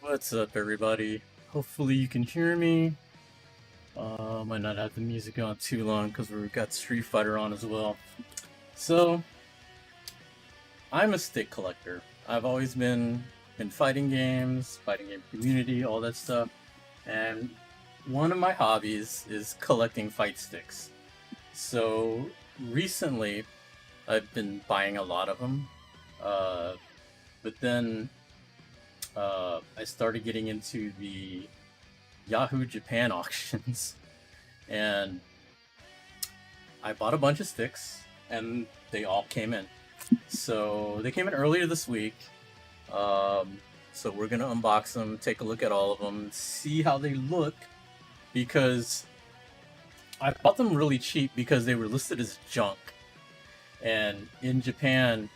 What's up, everybody? Hopefully you can hear me. Might not have the music on too long because we've got Street Fighter on as well. So, I'm a stick collector. I've always been in fighting games, fighting game community, all that stuff. And one of my hobbies is collecting fight sticks. So, recently, I've been buying a lot of them. But then I started getting into the Yahoo Japan auctions, and I bought a bunch of sticks, and they all came in. So they came in earlier this week. So we're gonna unbox them, take a look at all of them, see how they look, because I bought them really cheap because they were listed as junk. And in Japan,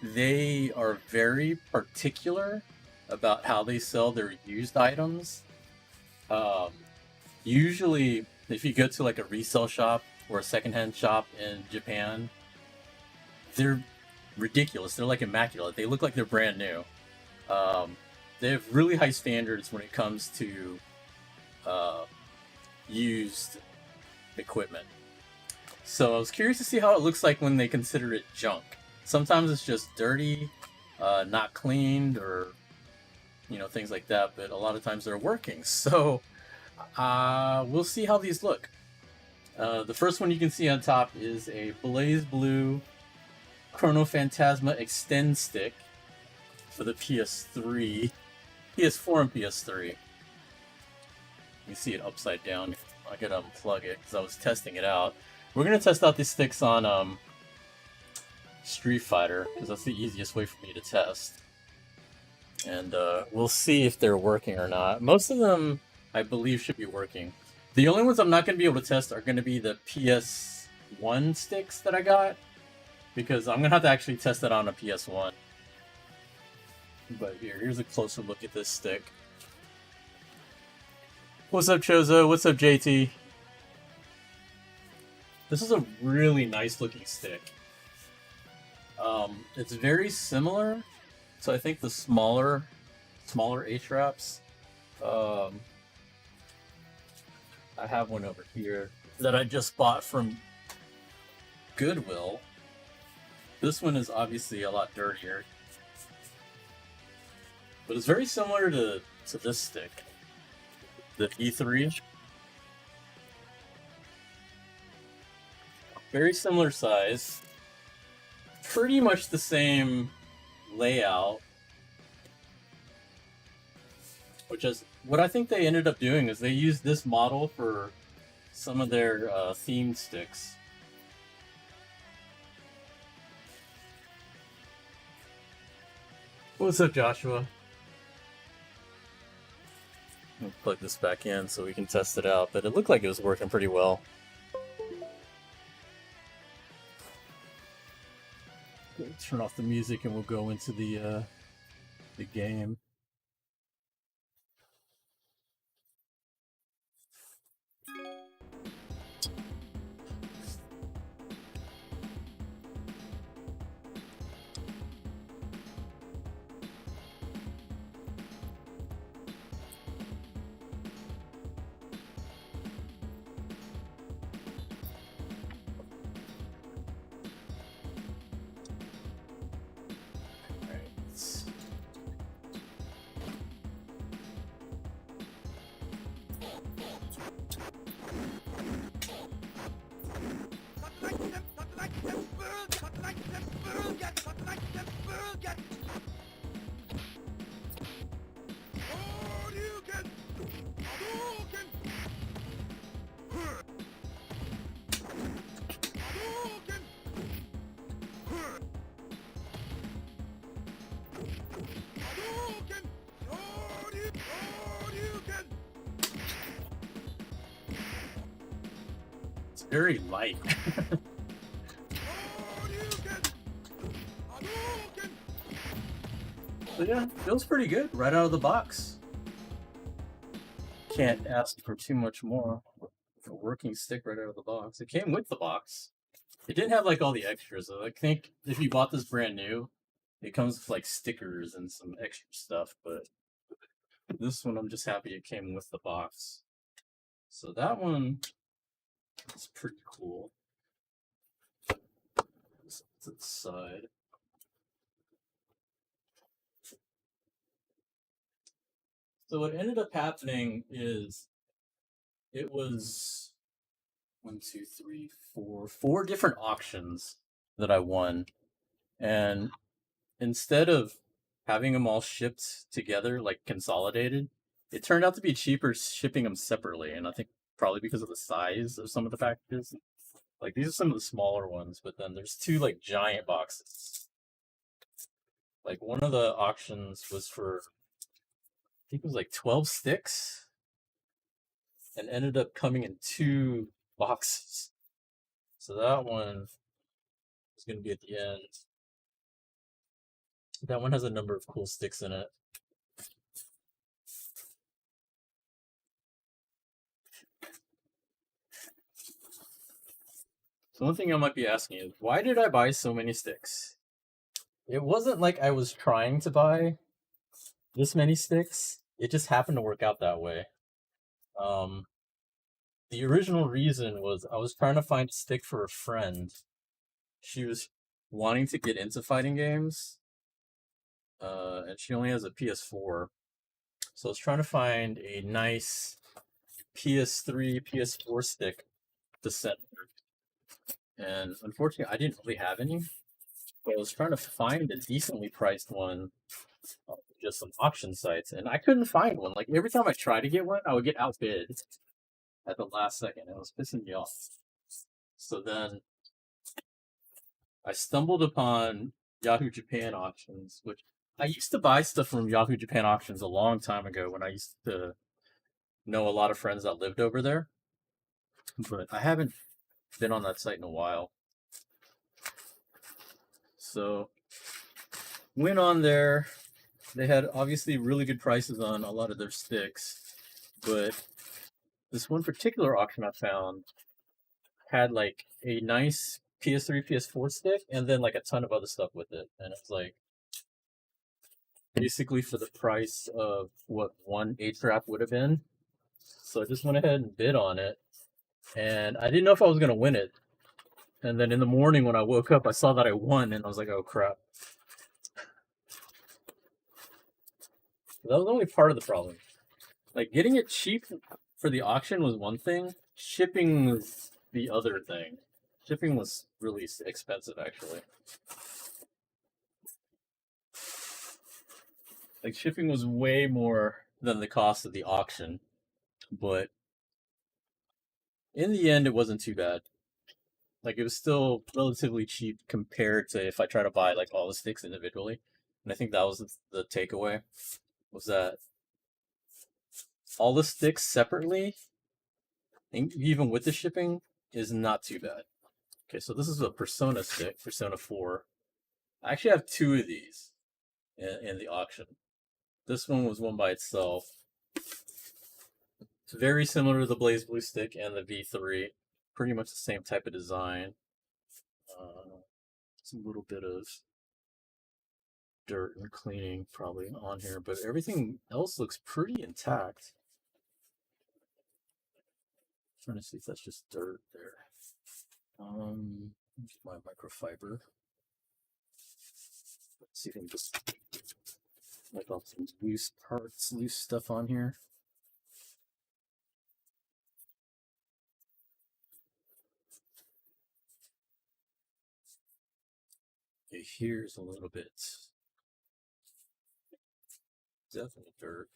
they are very particular about how they sell their used items. Um, Usually, if you go to like a resale shop or a secondhand shop in Japan, they're ridiculous. They're like immaculate. They look like they're brand new. Um, they have really high standards when it comes to uh, used equipment. So I was curious to see how it looks like when they consider it junk. Sometimes it's just dirty, not cleaned, or things like that. But a lot of times they're working. So we'll see how these look. The first one you can see on top is a Blaze Blue Chrono Phantasma Extend Stick for the PS3, PS4, and PS3. You can see it upside down. I gotta unplug it because I was testing it out. We're gonna test out these sticks on Street Fighter because that's the easiest way for me to test, and we'll see if they're working or not. Most of them, I believe, should be working. The only ones I'm not going to be able to test are going to be the PS1 sticks that I got, because I'm going to have to actually test it on a PS1. But here's a closer look at this stick. What's up, Chozo? What's up, JT? This is a really nice looking stick. It's very similar to, I think, the smaller H-Wraps. I have one over here that I just bought from Goodwill. This one is obviously a lot dirtier, but it's very similar to this stick, the E3. Very similar size, pretty much the same layout, which is what I think they ended up doing is they used this model for some of their themed sticks. What's up, Joshua? I'll plug this back in so we can test it out, but it looked like it was working pretty well. Turn off the music and we'll go into the game. It's very light. But yeah, feels pretty good right out of the box. Can't ask for too much more. A working stick right out of the box. It came with the box. It didn't have like all the extras. I think if you bought this brand new, it comes with like stickers and some extra stuff. But This one, I'm just happy it came with the box. So that one is pretty cool. It's to the side. So what ended up happening is it was one, two, three, four different auctions that I won. And instead of having them all shipped together, like consolidated, it turned out to be cheaper shipping them separately. And I think probably because of the size of some of the packages. Like these are some of the smaller ones, but then there's two like giant boxes. Like one of the auctions was for, I think it was like 12 sticks and ended up coming in two boxes. So that one is going to be at the end. That one has a number of cool sticks in it. So one thing I might be asking is, why did I buy so many sticks? It wasn't like I was trying to buy this many sticks. It just happened to work out that way. Um, the original reason was I was trying to find a stick for a friend. She was wanting to get into fighting games, and she only has a PS4. So I was trying to find a nice PS3, PS4 stick to send her. And unfortunately, I didn't really have any. But I was trying to find a decently priced one, just some auction sites, and I couldn't find one. Like every time I tried to get one, I would get outbid at the last second. It was pissing me off. So then I stumbled upon Yahoo Japan auctions, which I used to buy stuff from Yahoo Japan auctions a long time ago when I used to know a lot of friends that lived over there. But I haven't been on that site in a while. So went on there. They had obviously really good prices on a lot of their sticks, but this one particular auction I found had like a nice PS3, PS4 stick, and then like a ton of other stuff with it. And it's like basically for the price of what one 8-trap would have been. So I just went ahead and bid on it. And I didn't know if I was going to win it. And then in the morning when I woke up, I saw that I won, and I was like, oh crap. That was only part of the problem. Like getting it cheap for the auction was one thing, shipping was the other thing. Shipping was really expensive, actually. Like shipping was way more than the cost of the auction, but in the end, it wasn't too bad. Like it was still relatively cheap compared to if I try to buy like all the sticks individually. And I think that was the takeaway was that all the sticks separately, even with the shipping, is not too bad. Okay, so this is a Persona stick, Persona 4. I actually have two of these in the auction. This one was one by itself. It's very similar to the Blaze Blue stick and the V3. Pretty much the same type of design. It's a little bit of dirt and cleaning probably on here, but everything else looks pretty intact. I'm trying to see if that's just dirt there. My microfiber. Let's see if I can just wipe off some loose parts, loose stuff on here. Okay, here's a little bit. Definitely dirt.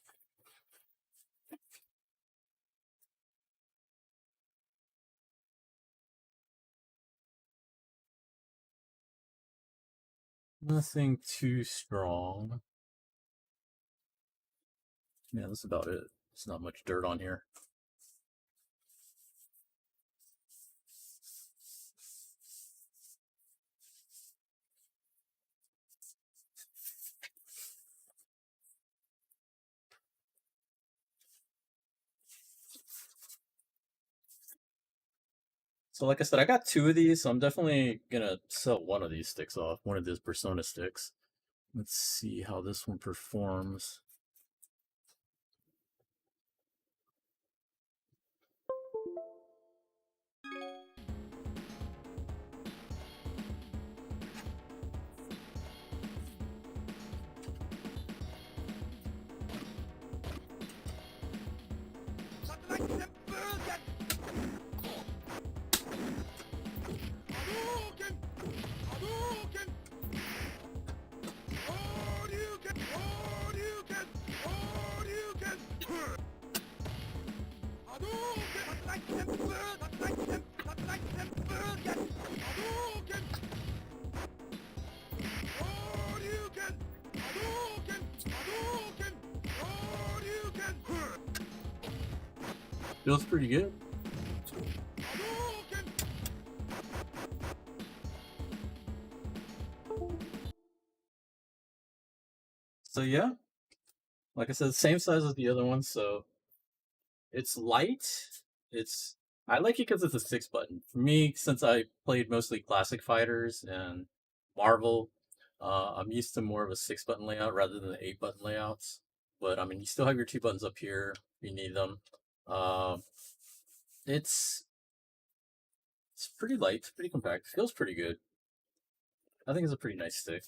Nothing too strong. Yeah, that's about it. There's not much dirt on here. So like I said, I got two of these, so I'm definitely gonna sell one of these sticks off, one of these Persona sticks. Let's see how this one performs. Feels pretty good. So yeah, like I said, same size as the other one, so it's light. It's I like it because it's a 6 button. For me, since I played mostly classic fighters and Marvel, I'm used to more of a 6 button layout rather than the 8 button layouts. But I mean, you still have your 2 buttons up here if you need them. Uh, it's it's pretty light, pretty compact. Feels pretty good. I think it's a pretty nice stick.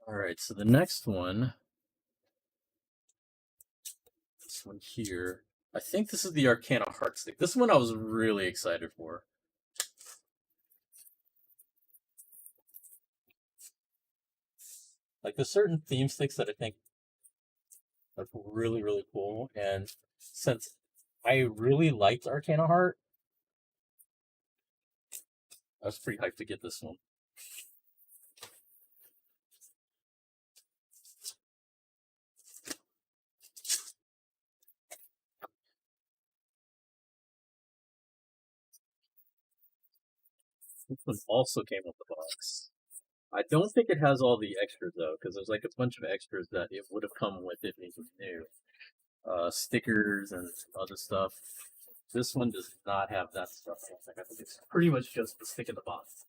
All right, so the next one, this one here, I think this is the Arcana Heart Stick. This one I was really excited for. Like there's certain theme sticks that I think are really, really cool, and since I really liked Arcana Heart, I was pretty hyped to get this one. This one also came with the box. I don't think it has all the extras though, because there's like a bunch of extras that it would have come with if it was new. Stickers and other stuff. This one does not have that stuff. I think it's pretty much just the stick in the box.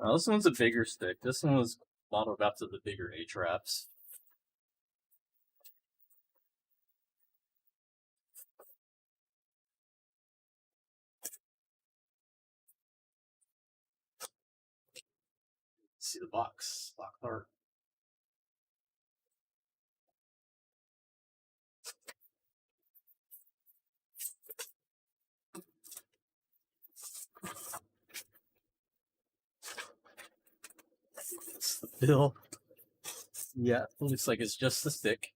This one's a bigger stick. This one was modeled after the bigger A-traps. See the box. Lock art. That's the bill. Yeah, looks like it's just the stick.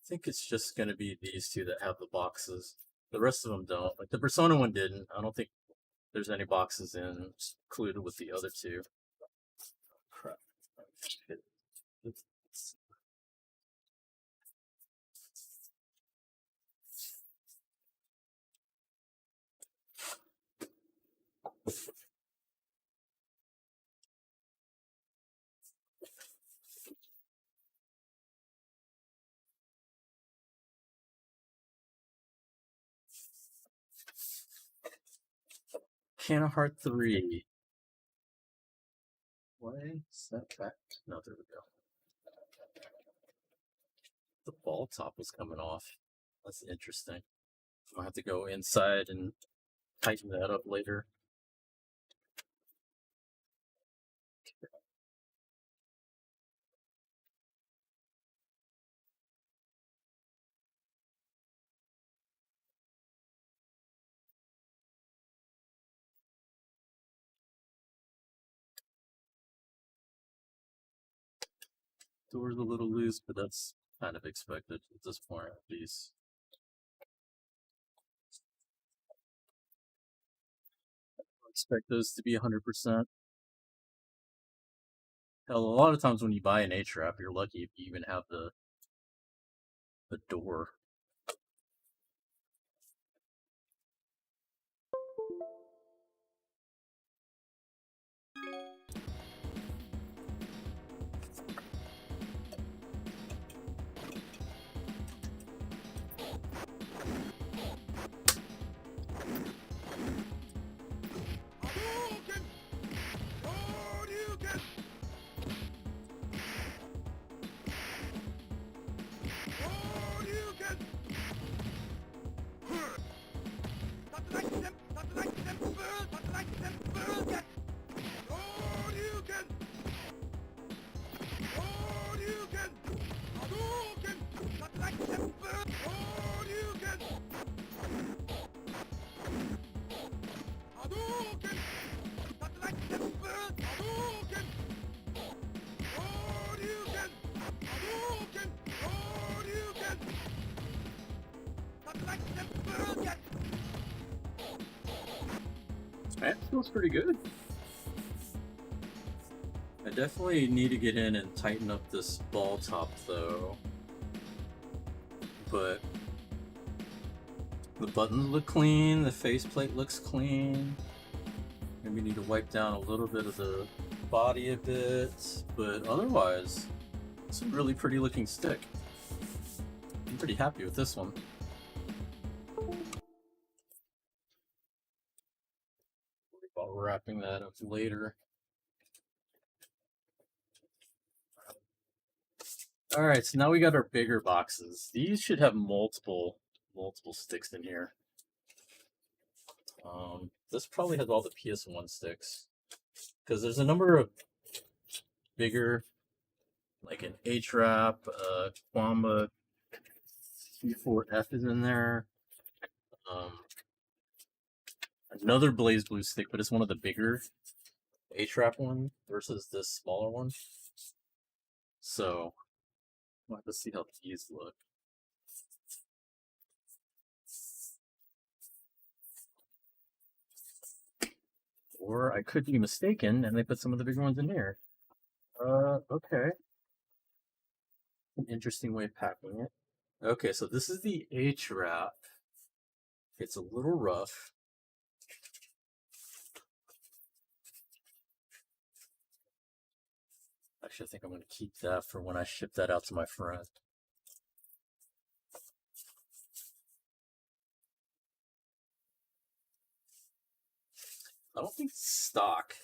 I think it's just going to be these two that have the boxes. The rest of them don't. Like the Persona one didn't. I don't think there's any boxes included with the other two. Crap. Can of Heart 3. Why is that back? No, there we go. The ball top was coming off. That's interesting. I'll have to go inside and tighten that up later. Door's a little loose, but that's kind of expected at this point, at least. I expect those to be 100%. Hell, a lot of times when you buy an A-trap, you're lucky if you even have the door. That feels pretty good. I definitely need to get in and tighten up this ball top though. But the buttons look clean, the faceplate looks clean. Maybe need to wipe down a little bit of the body a bit, but otherwise, it's a really pretty looking stick. I'm pretty happy with this one. About wrapping that up later. Alright, so now we got our bigger boxes. These should have multiple sticks in here. This probably has all the PS1 sticks. Because there's a number of bigger, like an A-Trap, Kwamba, Q4F is in there. Another Blaze Blue stick, but it's one of the bigger A-Trap one versus this smaller one. So, we'll have to see how these look. Or I could be mistaken and they put some of the bigger ones in here. Okay. An interesting way of packing it. Okay, so this is the A-Trap. It's a little rough. Actually, I think I'm going to keep that for when I ship that out to my friend. I don't think it's stock.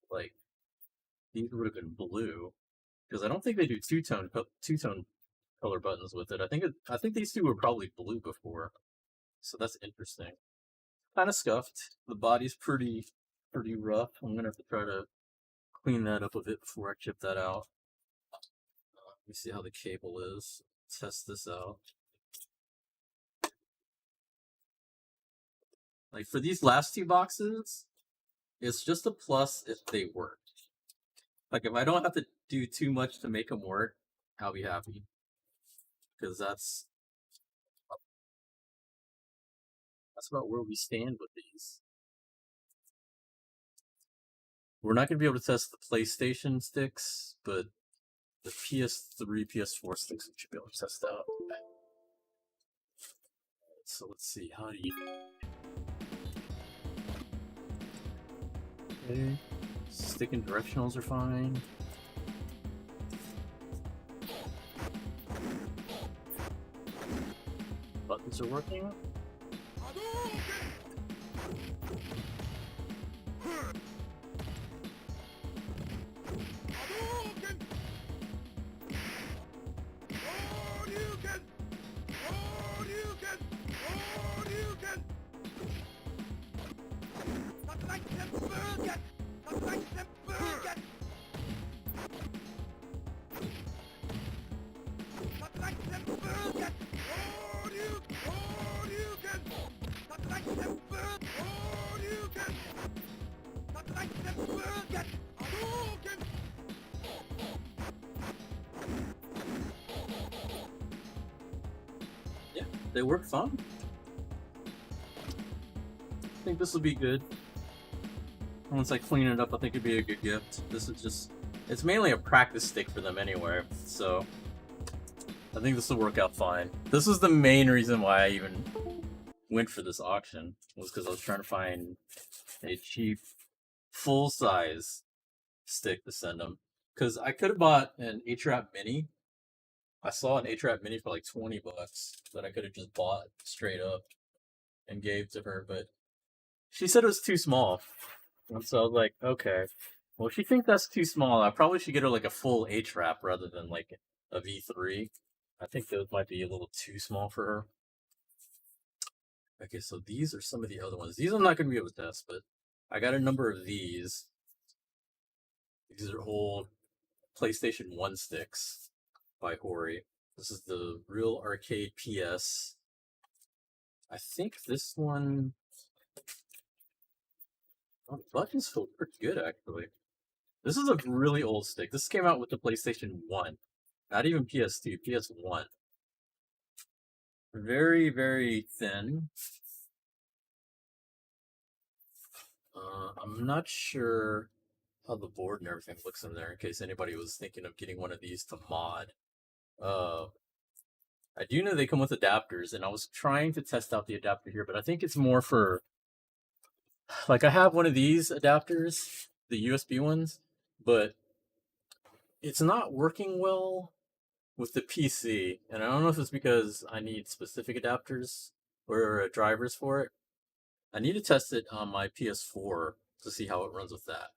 Like, these would have been blue. Because I don't think they do two-tone color buttons with it. I think these two were probably blue before. So that's interesting. Kind of scuffed. The body's pretty rough. I'm gonna have to try to clean that up a bit before I chip that out. Let me see how the cable is. Test this out. Like for these last two boxes, it's just a plus if they work. Like if I don't have to do too much to make them work, I'll be happy. Because that's about where we stand with these. We're not going to be able to test the PlayStation sticks, but the PS3, PS4 sticks we should be able to test out. So let's see, how do you... Okay, stick and directionals are fine. Buttons are working. Yeah, they work fine. I think this will be good. Once I clean it up, I think it'd be a good gift. This is just, it's mainly a practice stick for them anyway, so I think this will work out fine. This was the main reason why I even went for this auction, was because I was trying to find a cheap, full-size stick to send them. Because I could have bought an A-Trap Mini. I saw an A-Trap Mini for like 20 bucks that I could have just bought straight up and gave to her, but she said it was too small. And so I was like, okay. Well, if she thinks that's too small, I probably should get her like a full A-Trap rather than like a V3. I think those might be a little too small for her. Okay, so these are some of the other ones. These I'm not going to be able to test, but I got a number of these. These are old PlayStation 1 sticks by Hori. This is the Real Arcade PS. I think this one... Oh, the buttons feel pretty good, actually. This is a really old stick. This came out with the PlayStation 1. Not even PS2, PS1. Very, very thin. I'm not sure how the board and everything looks in there, in case anybody was thinking of getting one of these to mod. I do know they come with adapters, and I was trying to test out the adapter here, but I think it's more for, like, I have one of these adapters, the USB ones, but it's not working well with the PC, and I don't know if it's because I need specific adapters or drivers for it. I need to test it on my PS4 to see how it runs with that.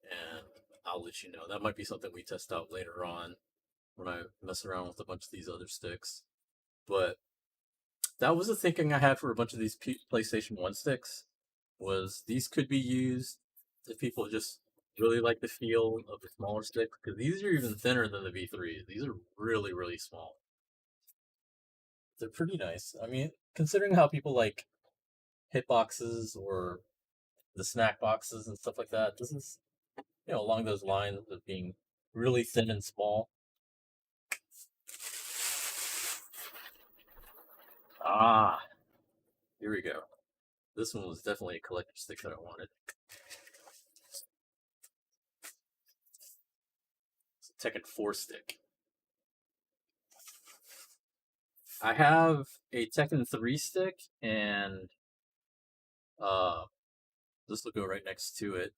And I'll let you know. That might be something we test out later on when I mess around with a bunch of these other sticks. But that was the thinking I had for a bunch of these PlayStation 1 sticks, was these could be used if people just really like the feel of the smaller stick, because these are even thinner than the V3. These are really, really small. They're pretty nice. I mean, considering how people like hitboxes or the snack boxes and stuff like that, this is, along those lines of being really thin and small. Ah, here we go. This one was definitely a collector stick that I wanted. It's a Tekken 4 stick. I have a Tekken 3 stick, and this will go right next to it.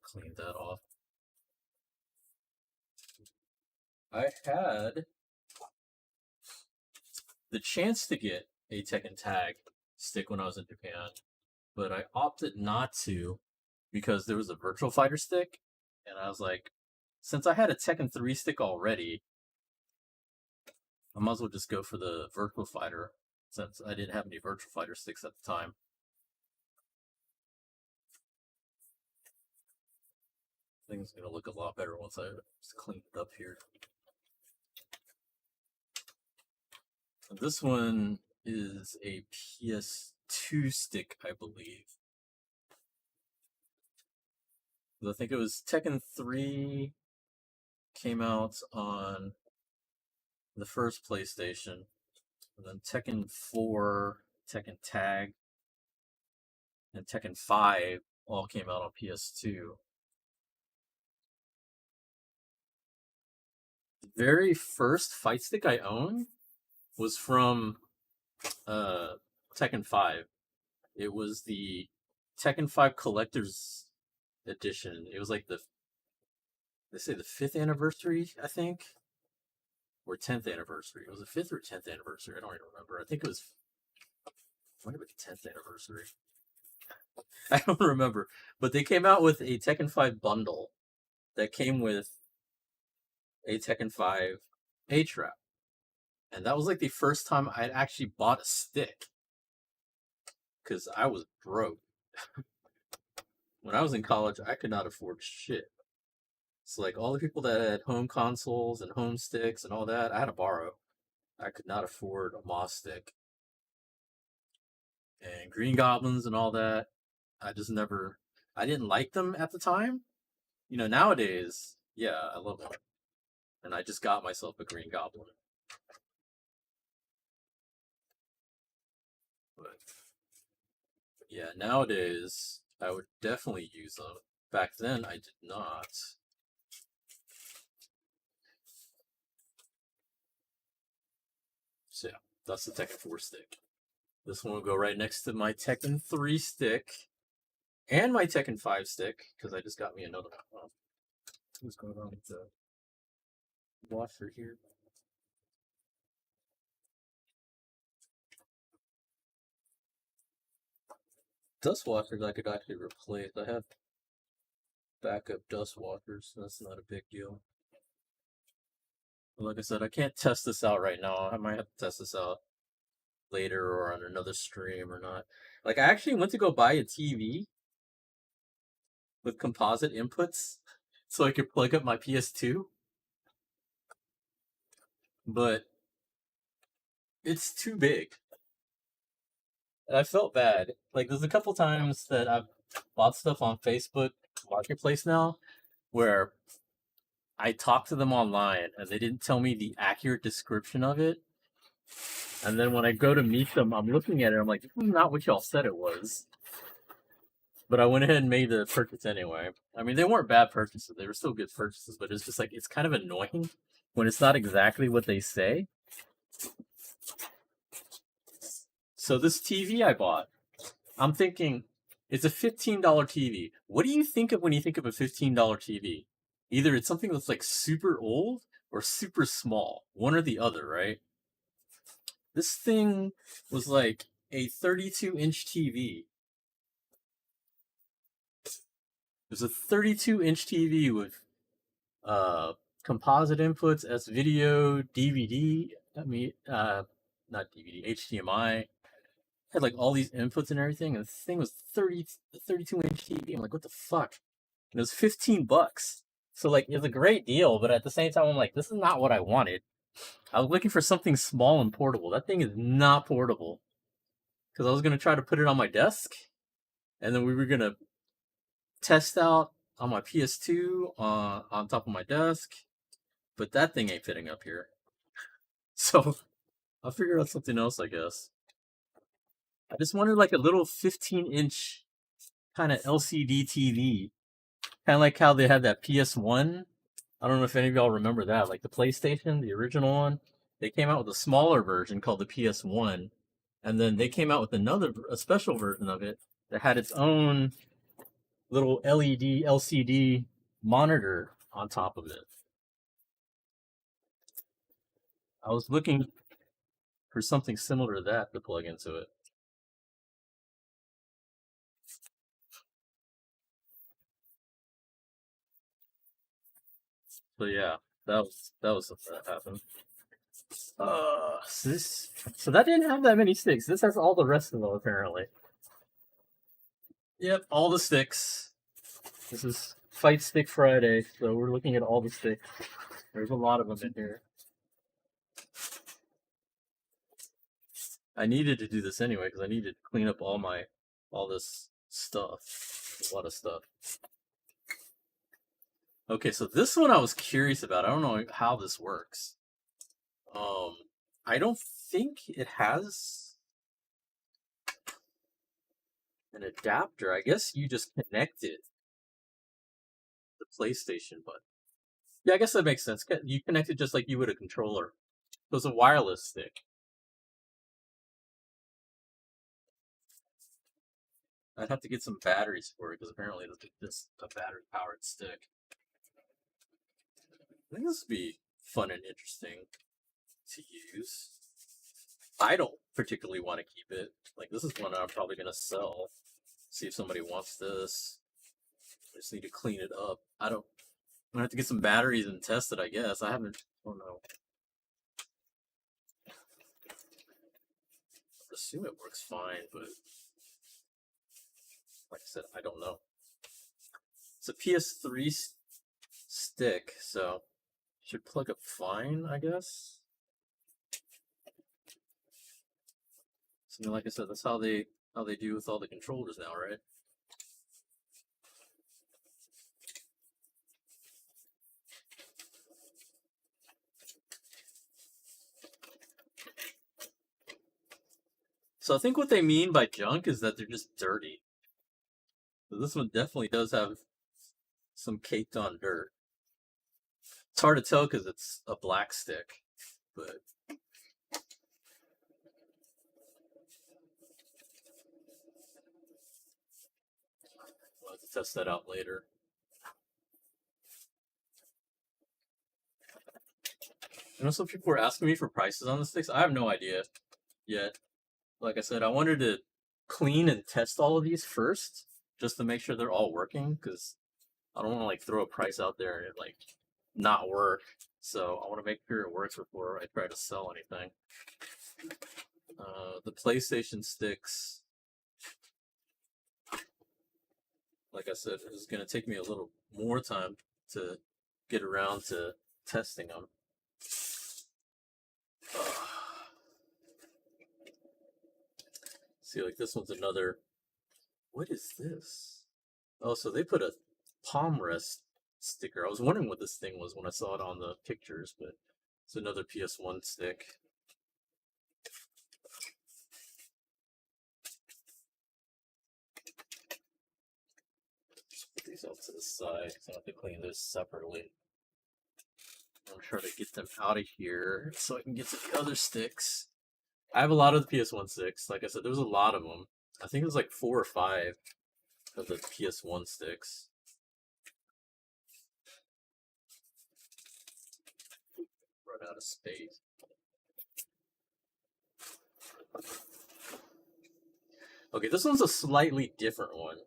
Clean that off. I had the chance to get a Tekken Tag stick when I was in Japan, but I opted not to because there was a Virtual Fighter stick, and I was like, since I had a Tekken 3 stick already, I might as well just go for the Virtual Fighter, since I didn't have any Virtual Fighter sticks at the time. Things gonna look a lot better once I just clean it up here. This one is a PS2 stick, I believe. I think it was Tekken 3 came out on the first PlayStation, and then Tekken 4, Tekken Tag, and Tekken 5 all came out on PS2. The very first fight stick I owned was from Tekken 5. It was the Tekken 5 Collector's Edition. It was like they say the 5th anniversary, I think, or 10th anniversary. It was the 5th or 10th anniversary. I don't even remember. I think it was, might have been the 10th anniversary. I don't remember. But they came out with a Tekken 5 bundle that came with a Tekken 5 A-Trap. And that was like the first time I'd actually bought a stick. Because I was broke. When I was in college, I could not afford shit. So like all the people that had home consoles and home sticks and all that, I had to borrow. I could not afford a Moss stick. and Green Goblins and all that. I didn't like them at the time. Nowadays, yeah, I love them. And I just got myself a Green Goblin. But yeah, nowadays, I would definitely use them. Back then, I did not. So yeah, that's the Tekken 4 stick. This one will go right next to my Tekken 3 stick and my Tekken 5 stick, because I just got me another one. What's going on with the washer here? Dust washers I could actually replace. I have backup dust washers, so that's not a big deal. But like I said, I can't test this out right now. I might have to test this out later or on another stream or not. Like, I actually went to go buy a TV with composite inputs so I could plug up my PS2, but it's too big. And I felt bad. Like, there's a couple times that I've bought stuff on Facebook Marketplace now where I talked to them online and they didn't tell me the accurate description of it. And then when I go to meet them, I'm looking at it, I'm like, this is not what y'all said it was. But I went ahead and made the purchase anyway. I mean, they weren't bad purchases. They were still good purchases, but it's just like, it's kind of annoying when it's not exactly what they say. So this TV I bought, I'm thinking, it's a $15 TV. What do you think of when you think of a $15 TV? Either it's something that's like super old or super small. One or the other, right? This thing was like a 32-inch TV. It was a 32-inch TV with composite inputs, S video, DVD. Not DVD, HDMI. Had like all these inputs and everything, and the thing was 32-inch TV. I'm like, what the fuck? And it was $15. So like, it's a great deal, but at the same time, I'm like, this is not what I wanted. I was looking for something small and portable. That thing is not portable. Because I was gonna try to put it on my desk, and then we were gonna test out on my PS2 on top of my desk, but that thing ain't fitting up here. So I'll figure out something else, I guess. I just wanted like a little 15-inch kind of LCD TV, kind of like how they had that PS1. I don't know if any of y'all remember that, like the PlayStation, the original one. They came out with a smaller version called the PS1, and then they came out with a special version of it that had its own little LED LCD monitor on top of it. I was looking for something similar to that to plug into it. So yeah, that was something that happened. So that didn't have that many sticks. This has all the rest of them apparently. Yep, all the sticks. This is Fight Stick Friday, so we're looking at all the sticks. There's a lot of them in here. I needed to do this anyway because I needed to clean up all this stuff. A lot of stuff. Okay, so this one I was curious about. I don't know how this works. I don't think it has an adapter. I guess you just connect it to the PlayStation button. Yeah, I guess that makes sense. You connect it just like you would a controller. So it's a wireless stick. I'd have to get some batteries for it because apparently this a battery powered stick. I think this would be fun and interesting to use. I don't particularly want to keep it. Like, this is one I'm probably going to sell. See if somebody wants this. I just need to clean it up. I'm going to have to get some batteries and test it, I guess. I don't know. I assume it works fine, but like I said, I don't know. It's a PS3 stick, so should plug up fine, I guess. So like I said, that's how they how they do with all the controllers now, right? So I think what they mean by junk is that they're just dirty. So this one definitely does have some caked on dirt. It's hard to tell because it's a black stick, but we'll have to test that out later. I know some people were asking me for prices on the sticks. I have no idea yet. Like I said, I wanted to clean and test all of these first, just to make sure they're all working, because I don't want to like throw a price out there and it like not work. So I want to make sure it works before I try to sell anything. The PlayStation sticks, like I said, is going to take me a little more time to get around to testing them. See, like this one's another. What is this? Oh, so they put a palm rest sticker. I was wondering what this thing was when I saw it on the pictures, but it's another PS1 stick. Just put these out to the side, so I have to clean this separately. I'm trying to get them out of here so I can get to the other sticks. I have a lot of the PS1 sticks. Like I said, there's a lot of them. I think there's like 4 or 5 of the PS1 sticks. Run out of space. Okay, this one's a slightly different one.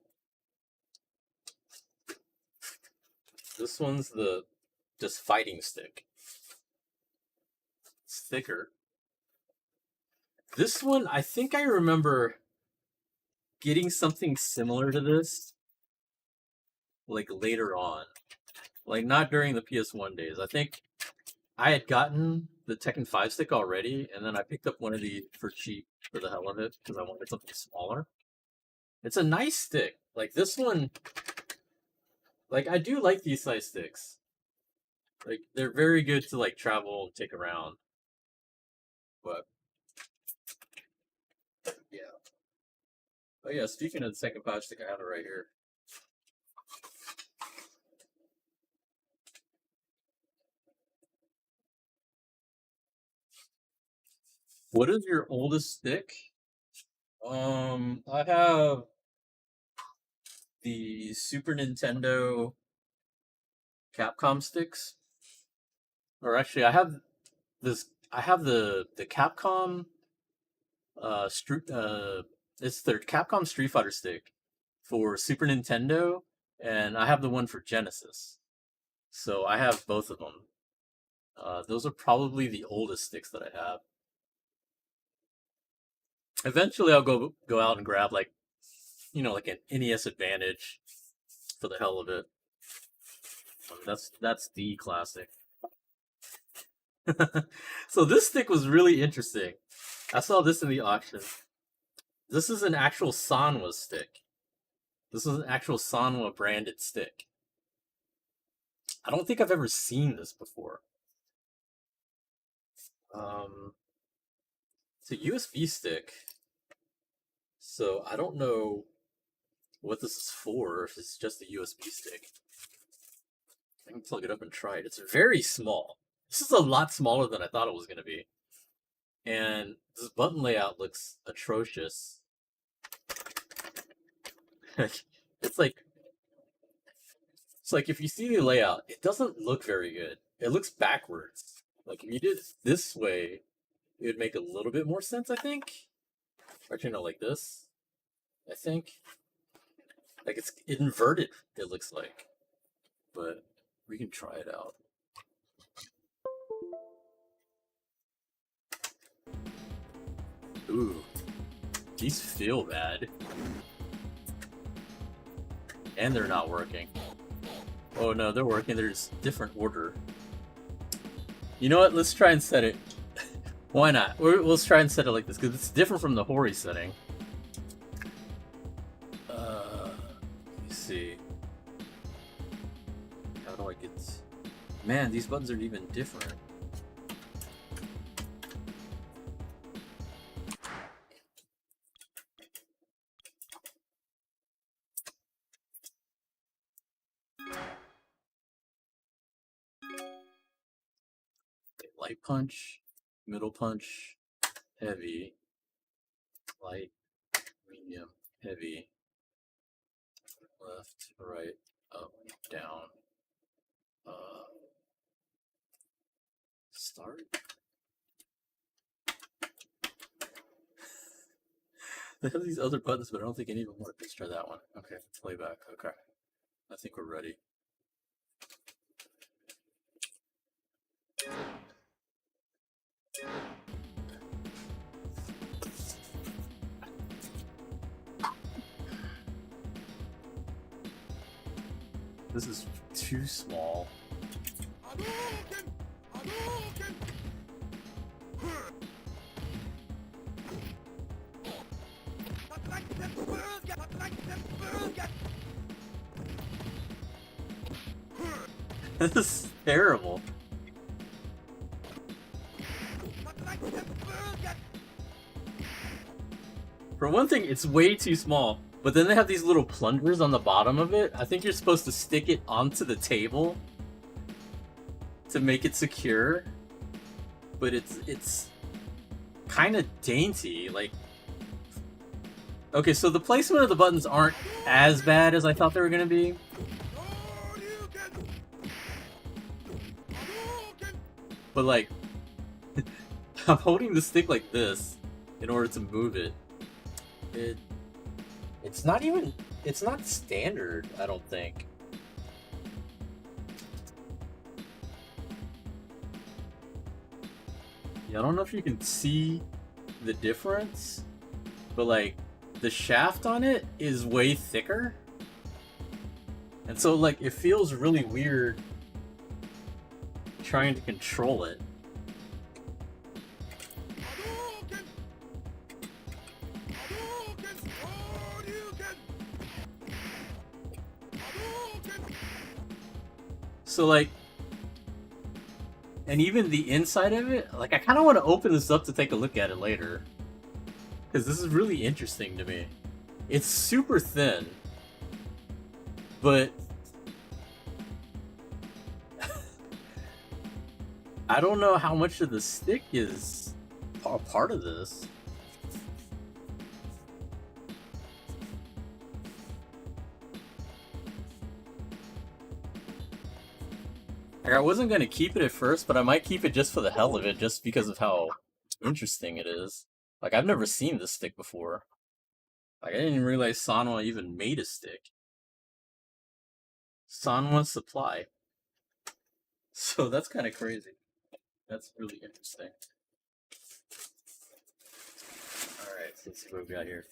This one's the just fighting stick. It's thicker. This one, I think I remember getting something similar to this, like later on. Like not during the PS1 days. I think I had gotten the Tekken 5 stick already, and then I picked up one of these for cheap for the hell of it, because I wanted something smaller. It's a nice stick. Like this one, like I do like these size sticks. Like they're very good to like travel and take around. But yeah. Oh yeah, speaking of the Tekken 5 stick, I have it right here. What is your oldest stick? I have the Super Nintendo Capcom sticks. Or actually, I have this. I have the Capcom. It's their Capcom Street Fighter stick for Super Nintendo, and I have the one for Genesis. So I have both of them. Those are probably the oldest sticks that I have. Eventually, I'll go out and grab like, like an NES Advantage for the hell of it. That's the classic. So this stick was really interesting. I saw this in the auction. This is an actual Sanwa stick. This is an actual Sanwa branded stick. I don't think I've ever seen this before. It's a USB stick. So I don't know what this is for, if it's just a USB stick. I can plug it up and try it. It's very small. This is a lot smaller than I thought it was going to be. And this button layout looks atrocious. It's like if you see the layout, it doesn't look very good. It looks backwards. Like if you did it this way, it would make a little bit more sense, I think. Actually, no, like this. I think. Like it's inverted, it looks like. But we can try it out. Ooh. These feel bad. And they're not working. Oh no, they're working. There's different order. You know what? Let's try and set it. Why not? Let's try and set it like this, because it's different from the Hori setting. see. How do I get... Man, these buttons are even different. Light punch, middle punch, heavy, light, medium, heavy, left, right, up, down, start. They have these other buttons, but I don't think any of them work. Let's try that one. Okay, playback. Okay, I think we're ready. This is too small. This is terrible. For one thing, it's way too small. But then they have these little plungers on the bottom of it. I think you're supposed to stick it onto the table to make it secure. But it's kind of dainty. Like, okay, so the placement of the buttons aren't as bad as I thought they were gonna be. But like, I'm holding the stick like this in order to move it. It's not standard, I don't think. Yeah, I don't know if you can see the difference, but like, the shaft on it is way thicker. And so like, it feels really weird trying to control it. So like, and even the inside of it, like I kind of want to open this up to take a look at it later. Because this is really interesting to me. It's super thin, but I don't know how much of the stick is a part of this. Like, I wasn't going to keep it at first, but I might keep it just for the hell of it, just because of how interesting it is. Like, I've never seen this stick before. Like, I didn't even realize Sanwa even made a stick. Sanwa Supply. So that's kind of crazy. That's really interesting. Alright, so let's see what we got here.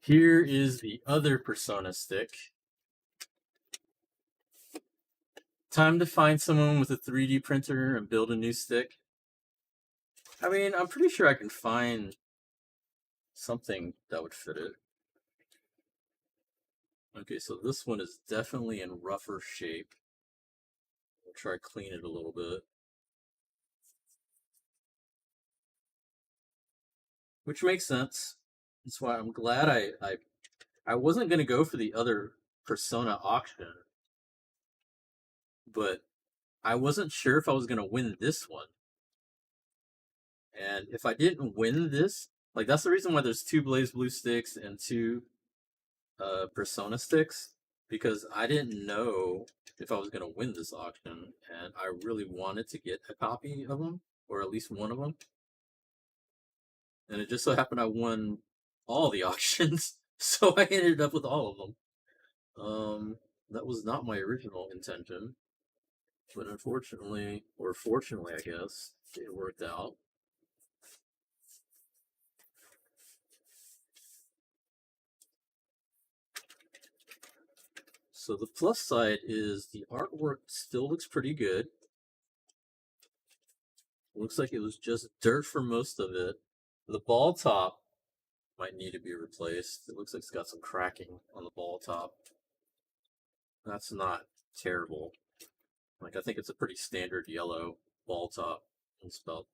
Here is the other Persona stick. Time to find someone with a 3D printer and build a new stick. I mean, I'm pretty sure I can find something that would fit it. Okay, so this one is definitely in rougher shape. We'll try to clean it a little bit. Which makes sense. That's why I'm glad I wasn't going to go for the other Persona auction. But I wasn't sure if I was going to win this one. And if I didn't win this, like that's the reason why there's 2 BlazBlue sticks and 2 Persona sticks, because I didn't know if I was going to win this auction, and I really wanted to get a copy of them, or at least one of them. And it just so happened I won all the auctions, so I ended up with all of them. That was not my original intention, but unfortunately, or fortunately I guess, it worked out. So the plus side is the artwork still looks pretty good. Looks like it was just dirt for most of it. The ball top might need to be replaced. It looks like it's got some cracking on the ball top. That's not terrible. Like, I think it's a pretty standard yellow ball top. It's about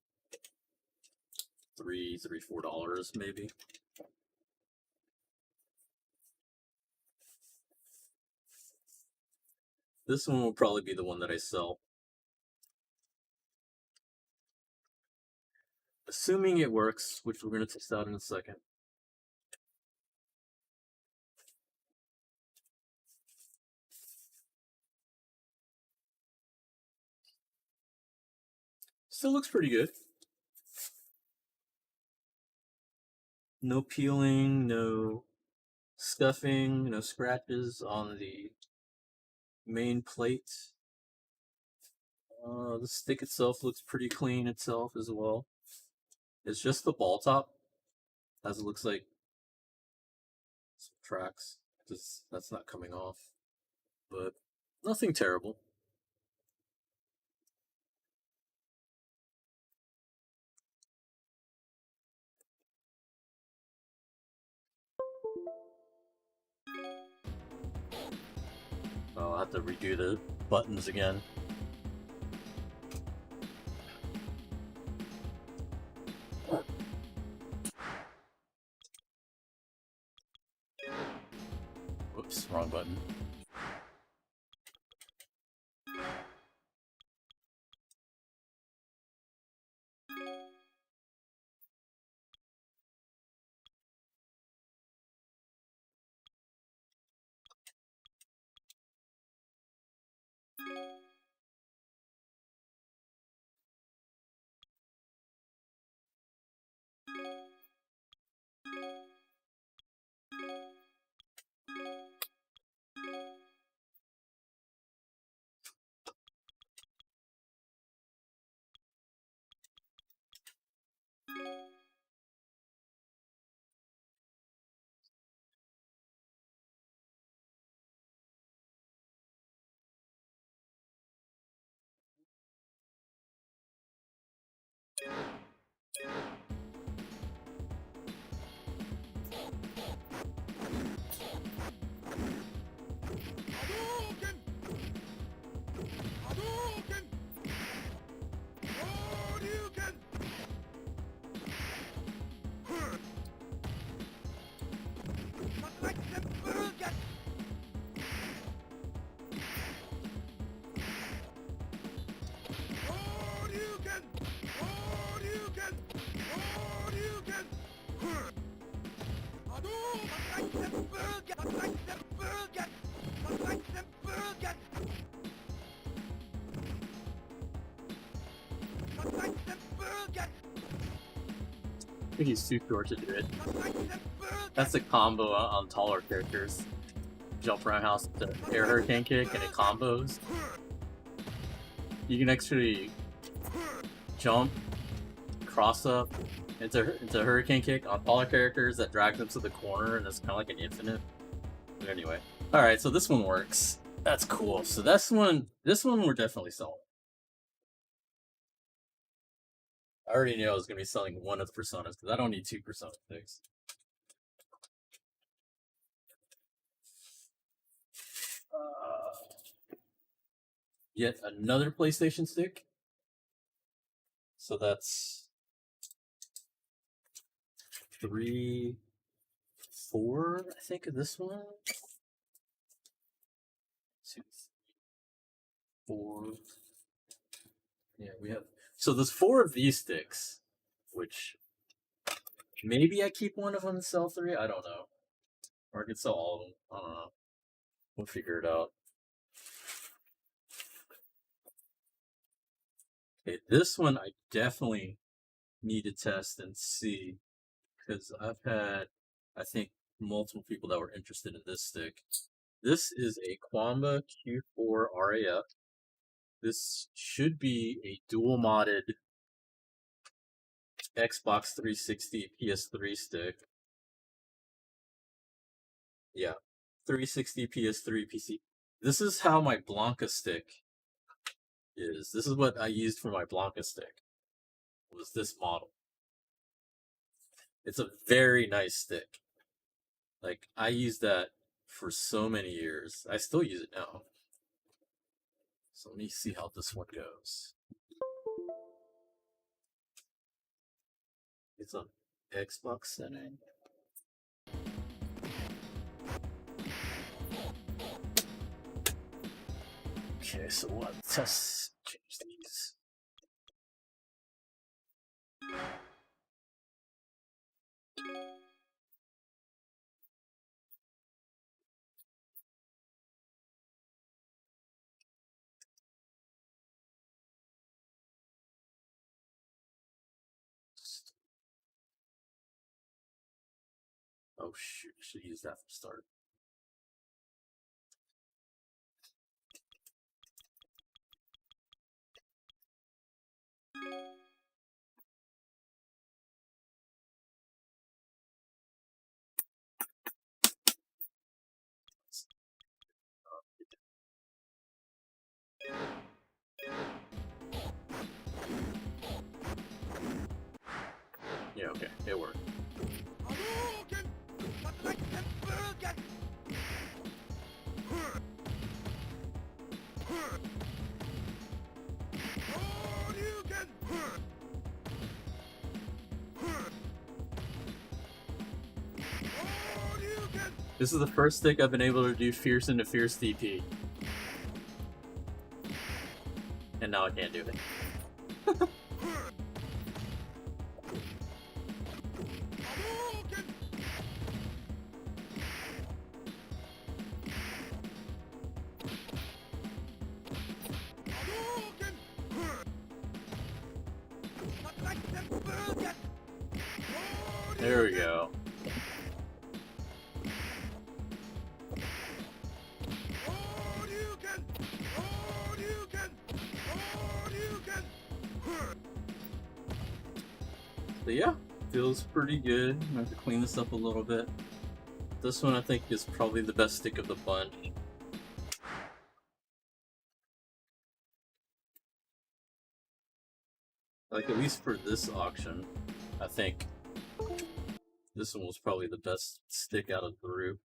$4 maybe. This one will probably be the one that I sell. Assuming it works, which we're going to test out in a second. Still looks pretty good. No peeling, no scuffing, no scratches on the main plate. The stick itself looks pretty clean itself as well. It's just the ball top, as it looks like some tracks. Just that's not coming off, but nothing terrible. I'll have to redo the buttons again. Whoops, wrong button. I think he's too short to do it. That's a combo on taller characters. Jump roundhouse to air hurricane kick and it combos. You can actually jump, cross up into hurricane kick on taller characters that drag them to the corner, and it's kind of like an infinite. But anyway, all right, so this one works. That's cool. So this one we're definitely selling. I already knew I was gonna be selling one of the personas because I don't need 2 persona sticks. Yet another PlayStation stick. So that's 3, 4, I think, of this one. 2, 4. Yeah, we have. So there's 4 of these sticks, which maybe I keep one of them and sell 3. I don't know, or I could sell all of them. I don't know. We'll figure it out. Okay, this one I definitely need to test and see because I've had, I think, multiple people that were interested in this stick. This is a Quamba Q4 RAF. This should be a dual modded Xbox 360 PS3 stick. Yeah, 360 PS3 PC. This is how my Blanca stick is. This is what I used for my Blanca stick. Was this model. It's a very nice stick. Like, I use that for so many years. I still use it now. So let me see how this one goes. It's an Xbox setting. Okay, so what? Test change these. Oh shoot, I should use that from start. Yeah, okay, it worked. This is the first stick I've been able to do Fierce into Fierce DP. And now I can't do it. There we go. But yeah, feels pretty good. I have to clean this up a little bit. This one I think is probably the best stick of the bunch. Like, at least for this auction, I think this one was probably the best stick out of the group.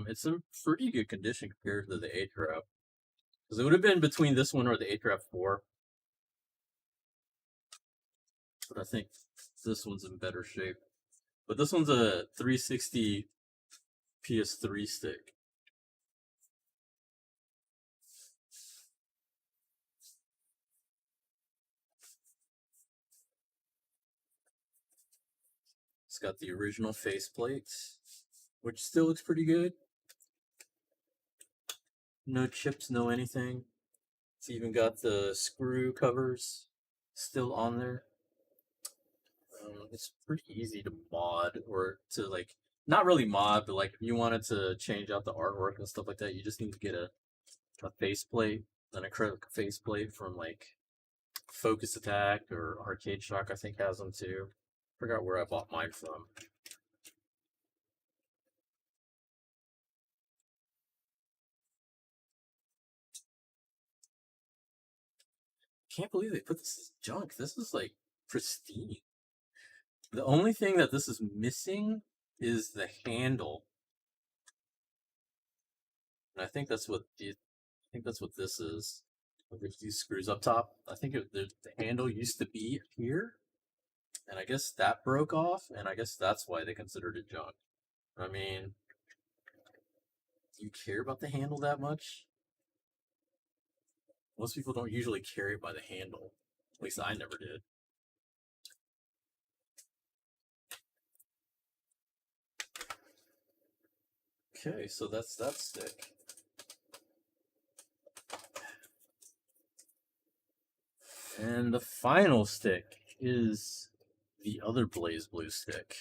It's in pretty good condition compared to the 8-trap. Because it would have been between this one or the 8-trap 4. But I think this one's in better shape. But this one's a 360 PS3 stick. It's got the original faceplate, which still looks pretty good. No chips, no anything. It's even got the screw covers still on there. It's pretty easy to mod, or to, like, not really mod, but like if you wanted to change out the artwork and stuff like that, you just need to get a faceplate, an acrylic faceplate from like Focus Attack or Arcade Shock, I think has them too. Forgot where I bought mine from. Can't believe they put this as junk. This is like pristine. The only thing that this is missing is the handle. And I think that's what this is. There's these screws up top. I think the handle used to be here, and I guess that broke off, and I guess that's why they considered it junk. I mean, do you care about the handle that much? Most people don't usually care it by the handle. At least I never did. Okay, so that's that stick. And the final stick is the other Blaze Blue stick.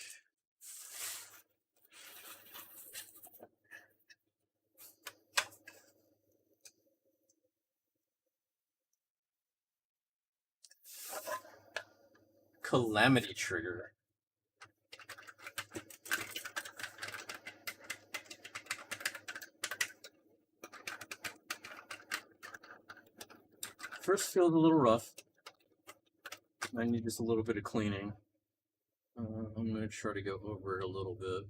Calamity Trigger. First feels a little rough. I need just a little bit of cleaning. I'm going to try to go over it a little bit.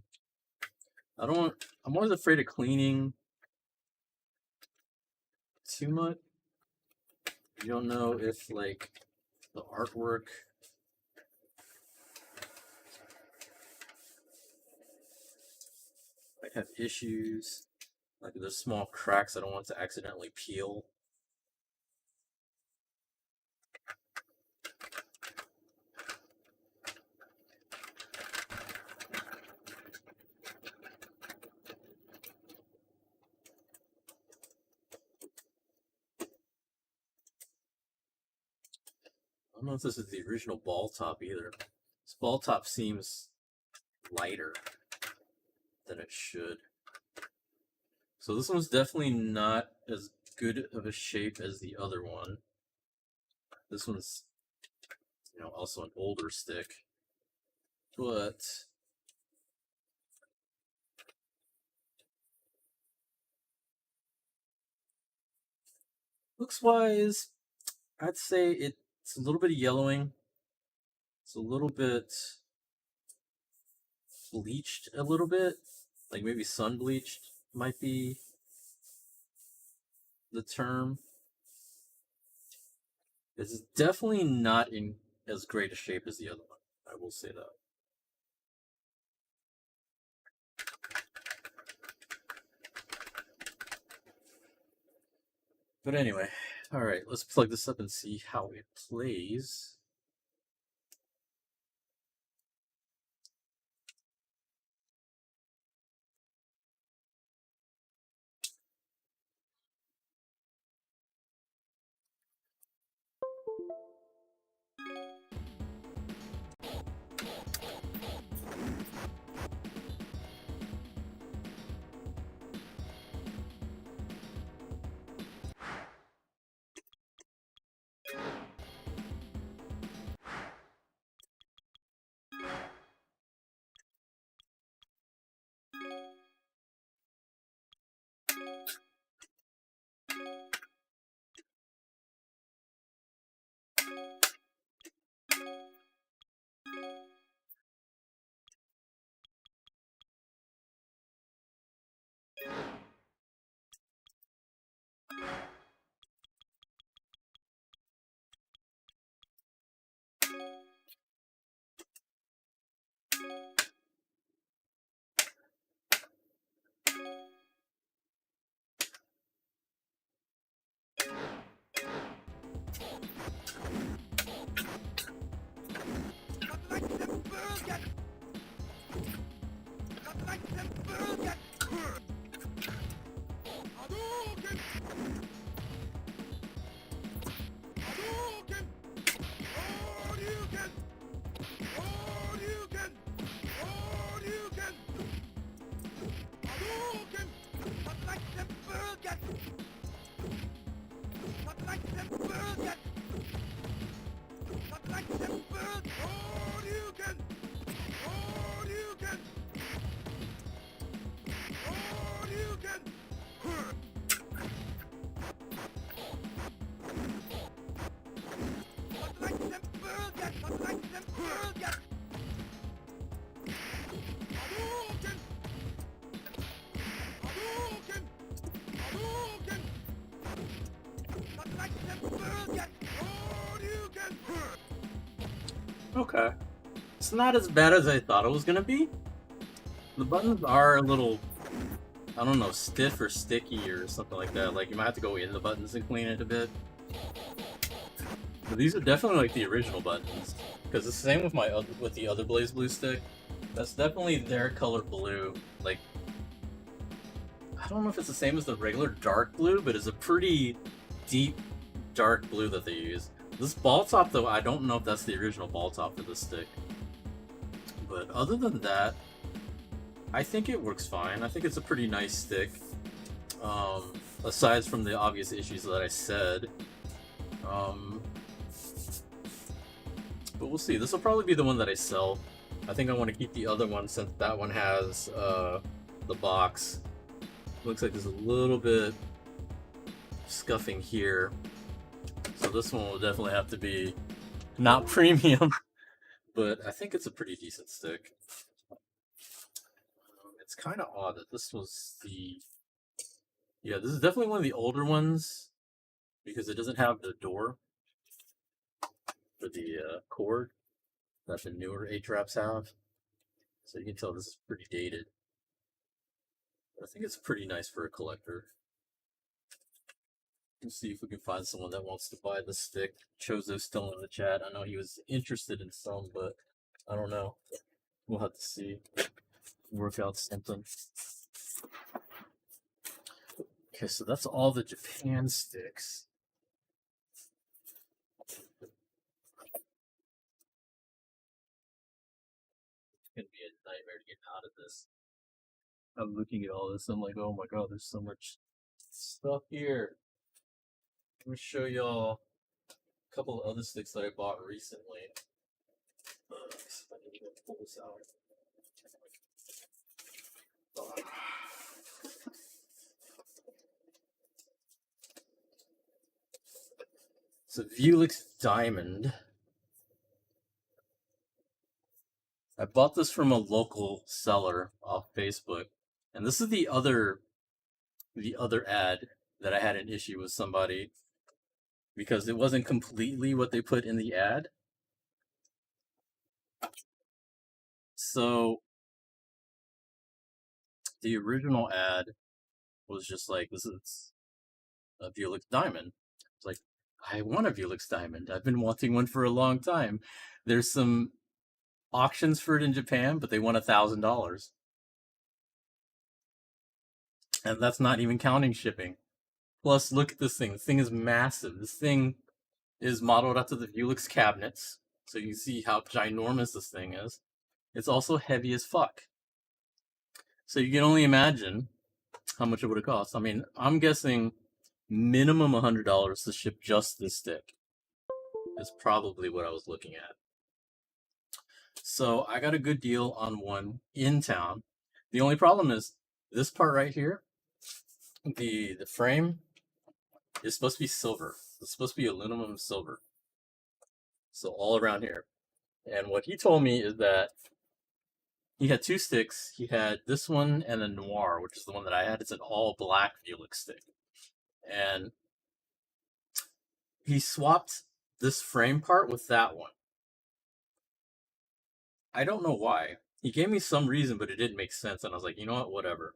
I don't want I'm always afraid of cleaning too much. You don't know if, like, the artwork might have issues. Like, there's small cracks I don't want to accidentally peel. I don't know if this is the original ball top either. This ball top seems lighter than it should. So this one's definitely not as good of a shape as the other one. This one's, also an older stick. But looks-wise, I'd say it's a little bit of yellowing. It's a little bit bleached a little bit. Like maybe sun bleached might be the term. It's definitely not in as great a shape as the other one. I will say that. But anyway, alright, let's plug this up and see how it plays. Okay. It's not as bad as I thought it was gonna be. The buttons are a little, I don't know, stiff or sticky or something like that. Like, you might have to go in the buttons and clean it a bit. But these are definitely like the original buttons. Because it's the same with the other Blaze Blue stick. That's definitely their color blue. Like, I don't know if it's the same as the regular dark blue, but it's a pretty deep dark blue that they use. This ball top, though, I don't know if that's the original ball top for this stick. But other than that, I think it works fine. I think it's a pretty nice stick. Aside from the obvious issues that I said. But we'll see. This will probably be the one that I sell. I think I want to keep the other one since that one has the box. Looks like there's a little bit scuffing here. So this one will definitely have to be not premium. But I think it's a pretty decent stick. It's kind of odd that this was the... Yeah, this is definitely one of the older ones because it doesn't have the door for the cord that the newer 8-traps have. So you can tell this is pretty dated. I think it's pretty nice for a collector. Let's see if we can find someone that wants to buy the stick. Chozo's still in the chat. I know he was interested in some, but I don't know. We'll have to see. Work out something. Okay, so that's all the Japan sticks. It's gonna be a nightmare to get out of this. I'm looking at all this. I'm like, oh my god, there's so much stuff here. Let me show y'all a couple of other sticks that I bought recently. If I can even pull this out. It's a Vuelix Diamond. I bought this from a local seller off Facebook, and this is the other ad that I had an issue with somebody because it wasn't completely what they put in the ad. So the original ad was just like, this is a Vuelix Diamond. It's like, I want a Vuelix Diamond. I've been wanting one for a long time. There's some auctions for it in Japan, but they want $1,000. And that's not even counting shipping. Plus, look at this thing. This thing is massive. This thing is modeled after the Vuelix cabinets. So you can see how ginormous this thing is. It's also heavy as fuck. So you can only imagine how much it would have cost. I mean, I'm guessing minimum $100 to ship just this stick. Is probably what I was looking at. So I got a good deal on one in town. The only problem is this part right here, the frame is supposed to be silver. It's supposed to be aluminum silver. So all around here. And what he told me is that he had two sticks. He had this one and a Noir, which is the one that I had. It's an all black Vuelix stick. And he swapped this frame part with that one. I don't know why. He gave me some reason, but it didn't make sense. And I was like, you know what, whatever.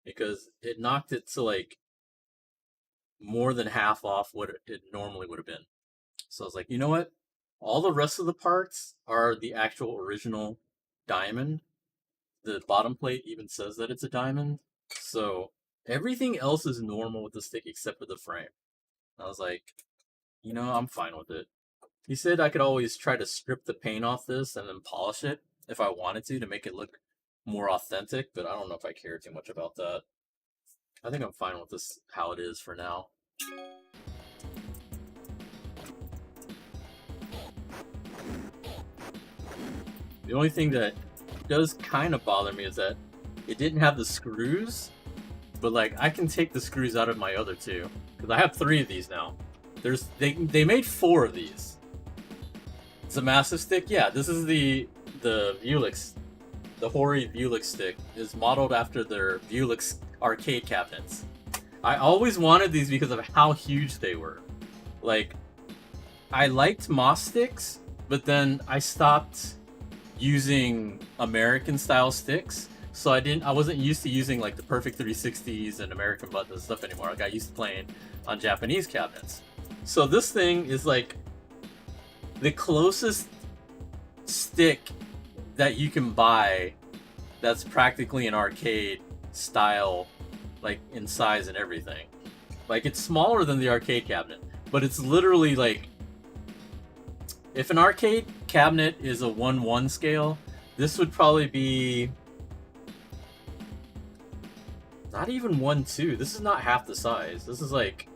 Because it knocked it to like more than half off what it normally would have been. So I was like, you know what? All the rest of the parts are the actual original diamond. The bottom plate even says that it's a diamond. So everything else is normal with the stick except for the frame. I was like, you know, I'm fine with it. He said I could always try to strip the paint off this and then polish it if I wanted to make it look more authentic, but I don't know if I care too much about that. I think I'm fine with this how it is for now. The only thing that does kind of bother me is that it didn't have the screws, but like I can take the screws out of my other two because I have 3 of these now. They made 4 of these. It's a massive stick. Yeah, this is the Vuelix, the Hori Vuelix stick is modeled after their Vuelix arcade cabinets. I always wanted these because of how huge they were. Like, I liked Moss sticks, but then I stopped using American style sticks, so I wasn't used to using like the Perfect 360s and American buttons and stuff anymore. Like I used to playing on Japanese cabinets. So this thing is like the closest stick that you can buy that's practically an arcade style, like in size and everything. Like it's smaller than the arcade cabinet, but it's literally like, if an arcade cabinet is a 1:1 scale, this would probably be not even 1:2. This is not half the size. This is like,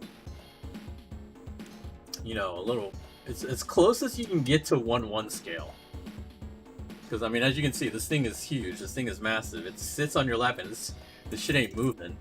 you know, a little. It's as close as you can get to 1:1 scale. Because I mean, as you can see, this thing is huge. This thing is massive. It sits on your lap, and this shit ain't moving.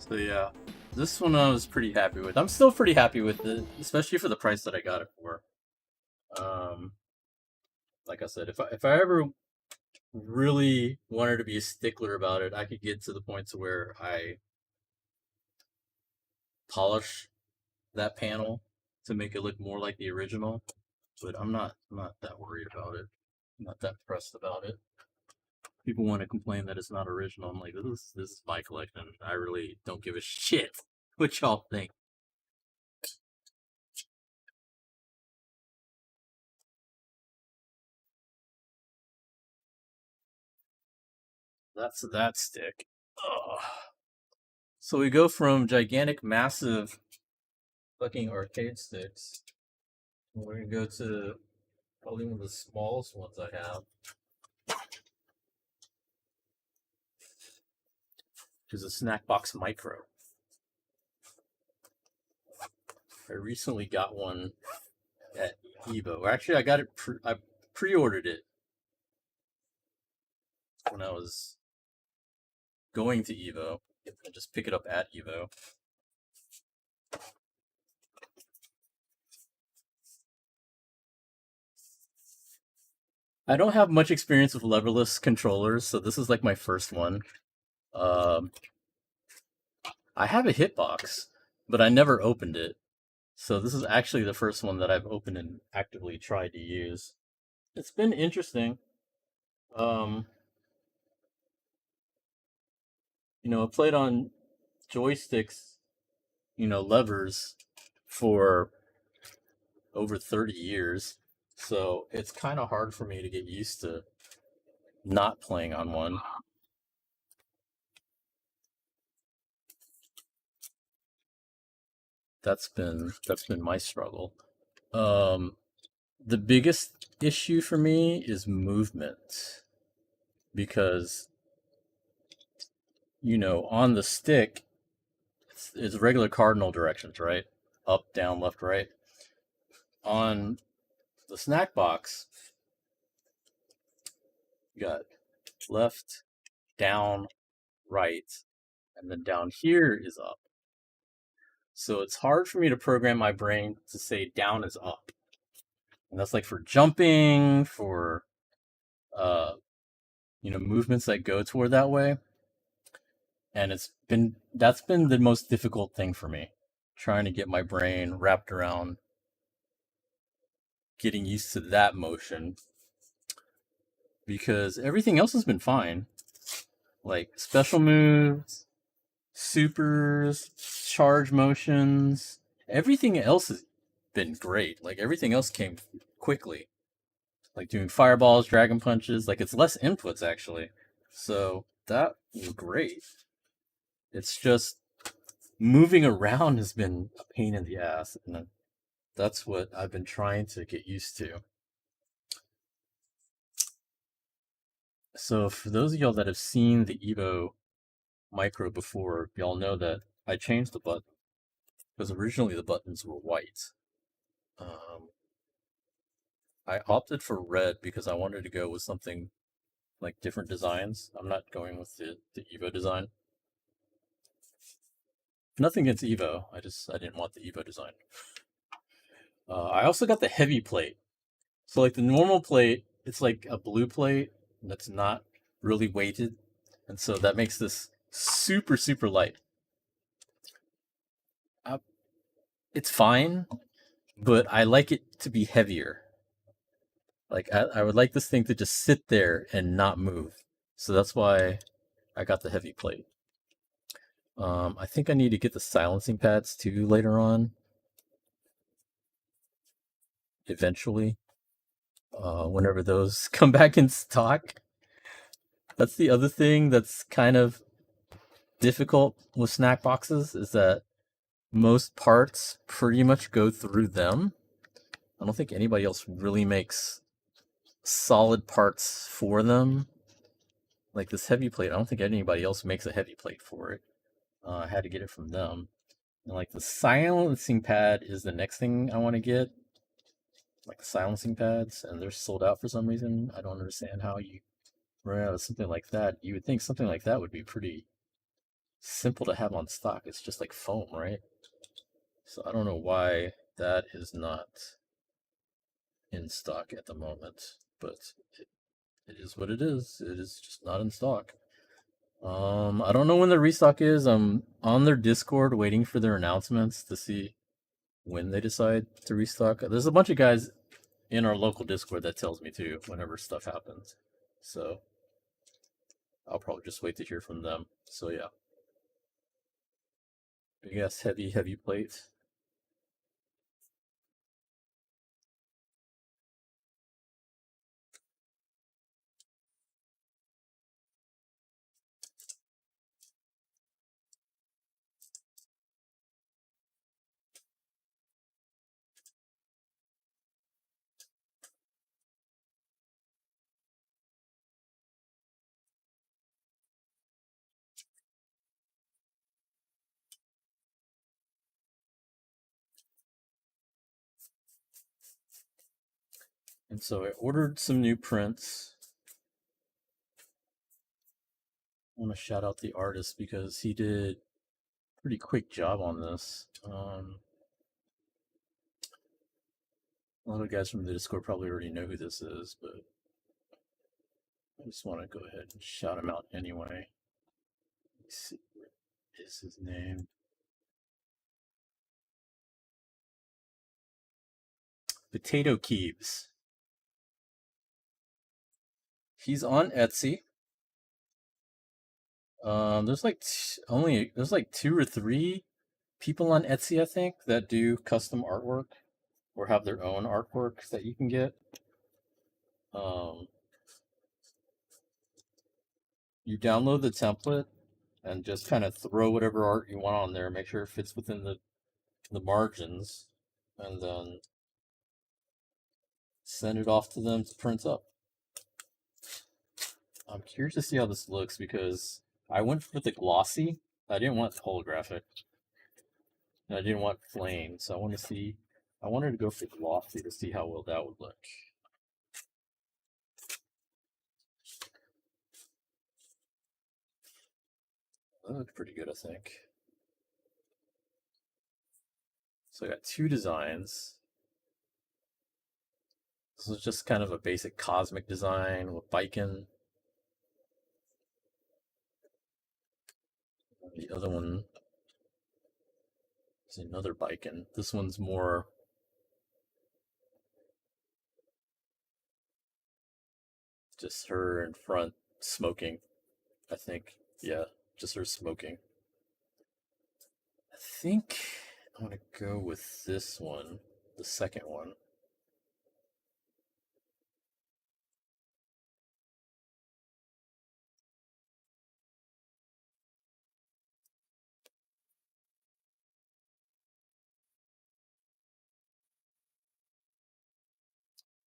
So yeah, this one I was pretty happy with. I'm still pretty happy with it, especially for the price that I got it for. Um, like I said, if I ever really wanted to be a stickler about it, I could get to the point to where I polish that panel to make it look more like the original. But I'm not that worried about it. I'm not that pressed about it. People want to complain that it's not original. I'm like, this is my collection. I really don't give a shit what y'all think. That's that stick. Ugh. So we go from gigantic, massive fucking arcade sticks. We're gonna go to probably one of the smallest ones I have, which is a snack box micro. I recently got one at Evo. Actually, I got it. I pre-ordered it when I was going to Evo. I just pick it up at Evo. I don't have much experience with leverless controllers, so this is like my first one. Um, I have a hitbox, but I never opened it. So this is actually the first one that I've opened and actively tried to use. It's been interesting. Um, I played on joysticks, levers for over 30 years. So it's kind of hard for me to get used to not playing on one. That's been my struggle. Um, the biggest issue for me is movement because on the stick it's regular cardinal directions, right? Up, down, left, right. On the snack box, you got left, down, right, and then down here is up. So it's hard for me to program my brain to say down is up. And that's like for jumping, for uh, movements that go toward that way. And that's been the most difficult thing for me, trying to get my brain wrapped around getting used to that motion because everything else has been fine. Like special moves, supers, charge motions, everything else has been great. Like everything else came quickly. Like doing fireballs, dragon punches, like it's less inputs actually. So that was great. It's just moving around has been a pain in the ass, and that's what I've been trying to get used to. So for those of y'all that have seen the Evo Micro before, y'all know that I changed the button because originally the buttons were white. Um, I opted for red because I wanted to go with something like different designs. I'm not going with the Evo design. Nothing against Evo. I didn't want the Evo design. I also got the heavy plate. So like the normal plate, it's like a blue plate that's not really weighted, and so that makes this super super light. Uh, it's fine, but I like it to be heavier. Like I would like this thing to just sit there and not move. So that's why I got the heavy plate. I think I need to get the silencing pads too later on, eventually, whenever those come back in stock. That's the other thing that's kind of difficult with snack boxes is that most parts pretty much go through them. I don't think anybody else really makes solid parts for them. Like this heavy plate, I don't think anybody else makes a heavy plate for it. I had to get it from them. And like the silencing pad is the next thing I want to get. Like the silencing pads, and they're sold out for some reason. I don't understand how you run out of something like that. You would think something like that would be pretty simple to have on stock. It's just like foam, right? So I don't know why that is not in stock at the moment, but it is what it is. It is just not in stock. I don't know when the restock is. I'm on their Discord waiting for their announcements to see when they decide to restock. There's a bunch of guys in our local Discord that tells me too whenever stuff happens. So I'll probably just wait to hear from them. So yeah. Big ass heavy plate. And so I ordered some new prints. I want to shout out the artist because he did a pretty quick job on this. A lot of guys from the Discord probably already know who this is, but I just want to go ahead and shout him out anyway. Let's see, what is his name? Potato Keeves. He's on Etsy. There's like two or three people on Etsy, I think, that do custom artwork or have their own artwork that you can get. Um, you download the template and just kind of throw whatever art you want on there. Make sure it fits within the margins, and then send it off to them to print up. I'm curious to see how this looks because I went for the glossy. I didn't want holographic. And I didn't want plain, so I want to see. I wanted to go for glossy to see how well that would look. That looked pretty good, I think. So I got two designs. This is just kind of a basic cosmic design with bikin. The other one is another bikin. This one's more just her in front smoking, I think. Yeah, just her smoking. I think I'm gonna go with this one, the second one.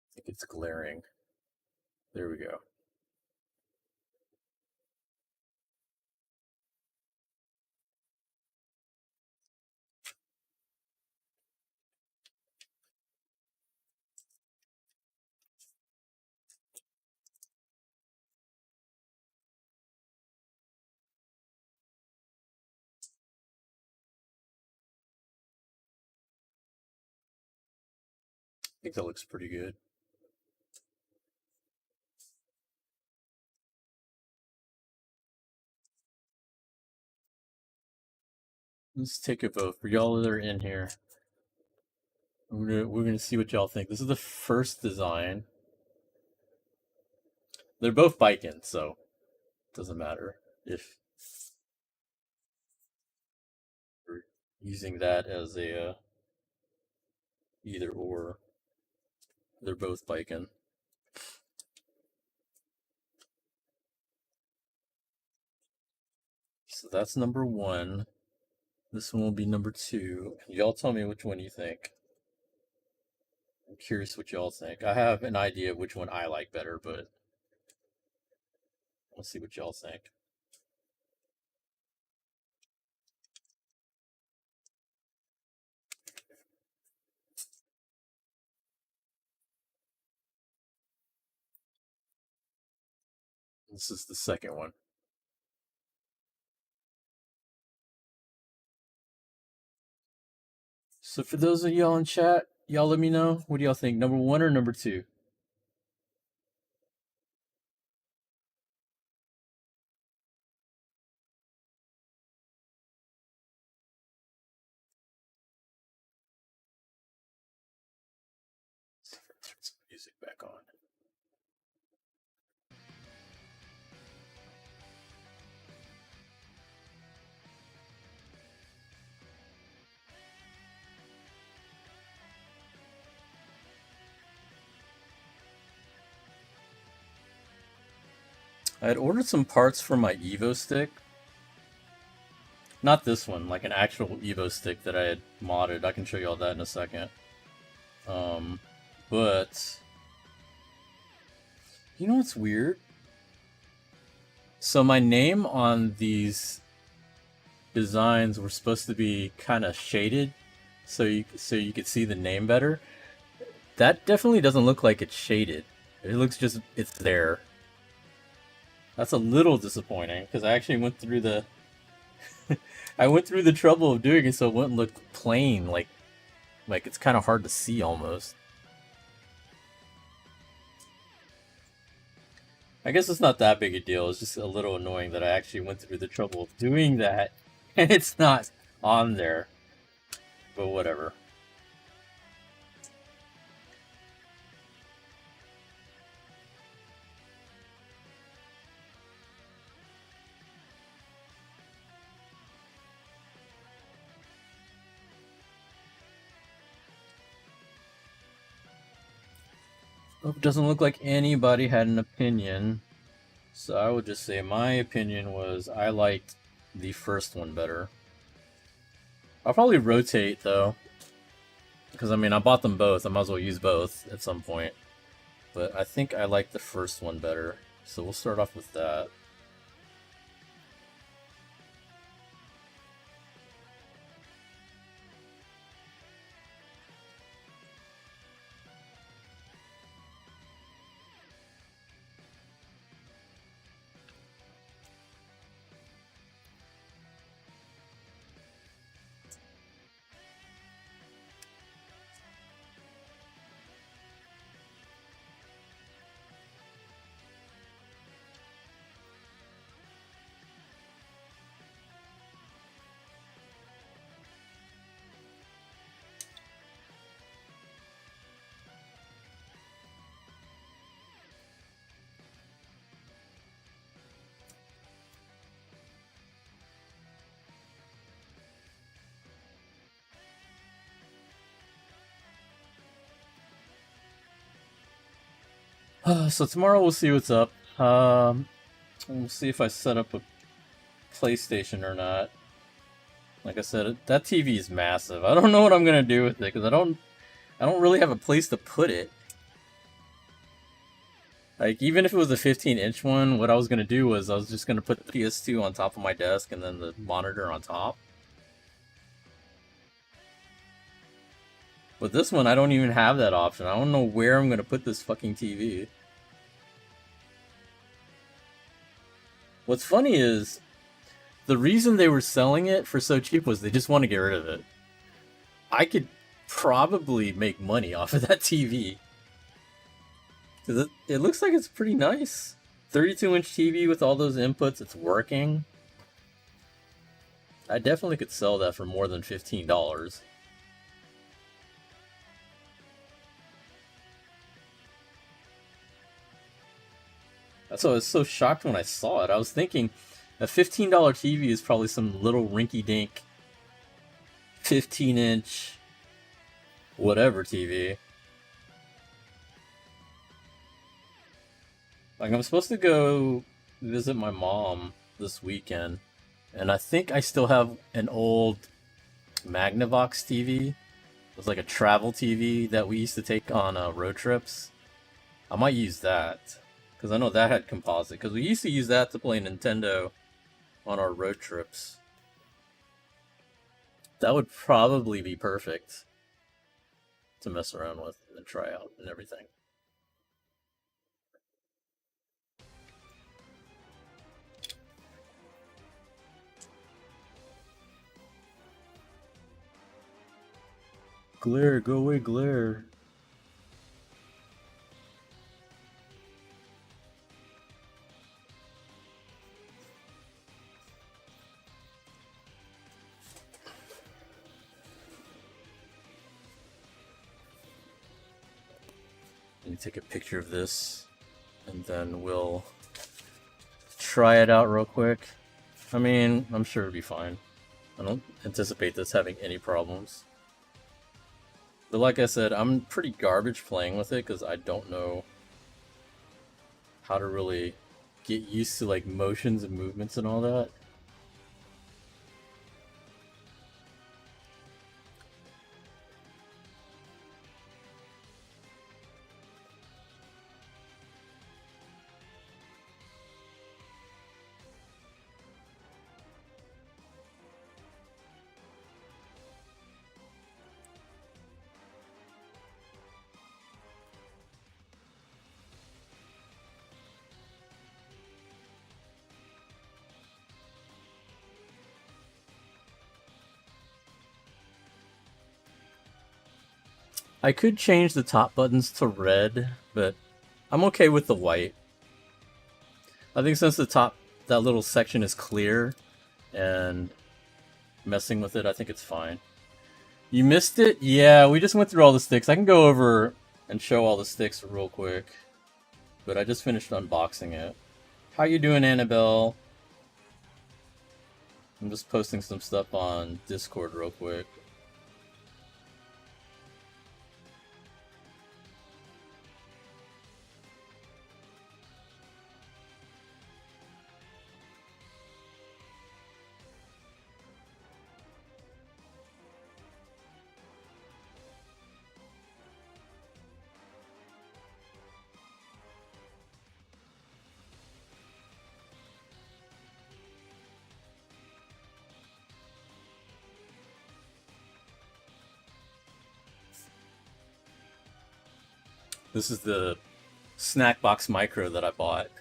I think it's glaring. There we go. I think that looks pretty good. Let's take a vote for y'all that are in here. We're gonna see what y'all think. This is the first design. They're both biking, so it doesn't matter if we're using that as a either or. They're both biking. So that's number one. This one will be number two. Y'all tell me which one you think. I'm curious what y'all think. I have an idea of which one I like better, but let's see what y'all think. This is the second one. So for those of y'all in chat, y'all let me know. What do y'all think? Number 1 or number 2? Let's see if I turn some music back on. I had ordered some parts for my Evo stick. Not this one, like an actual Evo stick that I had modded. I can show you all that in a second. But you know what's weird? So my name on these designs were supposed to be kind of shaded, so you could see the name better. That definitely doesn't look like it's shaded. It looks just it's there. That's a little disappointing because I actually went through the I went through the trouble of doing it so it wouldn't look plain, like it's kind of hard to see almost. I guess it's not that big a deal. It's just a little annoying that I actually went through the trouble of doing that and it's not on there. But whatever. Oh, it doesn't look like anybody had an opinion. So I would just say my opinion was I liked the first one better. I'll probably rotate though. Because I mean, I bought them both. I might as well use both at some point. But I think I like the first one better. So we'll start off with that. So tomorrow we'll see what's up. We'll see if I set up a PlayStation or not. Like I said, that TV is massive. I don't know what I'm gonna do with it because I don't really have a place to put it. Like even if it was a 15-inch one, what I was gonna do was I was just gonna put the PS2 on top of my desk and then the monitor on top. But this one, I don't even have that option. I don't know where I'm gonna put this fucking TV. What's funny is, the reason they were selling it for so cheap was they just want to get rid of it. I could probably make money off of that TV. It looks like it's pretty nice. 32-inch TV with all those inputs, it's working. I definitely could sell that for more than $15. That's why I was so shocked when I saw it. I was thinking a $15 TV is probably some little rinky-dink 15-inch whatever TV. Like, I'm supposed to go visit my mom this weekend, and I think I still have an old Magnavox TV. It was like a travel TV that we used to take on road trips. I might use that, because I know that had composite, because we used to use that to play Nintendo on our road trips. That would probably be perfect to mess around with and try out and everything. Glare, go away, glare. Let me take a picture of this, and then we'll try it out real quick. I mean, I'm sure it'll be fine. I don't anticipate this having any problems. But like I said, I'm pretty garbage playing with it because I don't know how to really get used to like motions and movements and all that. I could change the top buttons to red, but I'm okay with the white. I think since the top, that little section is clear, and messing with it, I think it's fine. You missed it? Yeah, we just went through all the sticks. I can go over and show all the sticks real quick, but I just finished unboxing it. How you doing, Annabelle? I'm just posting some stuff on Discord real quick. This is the snack box micro that I bought.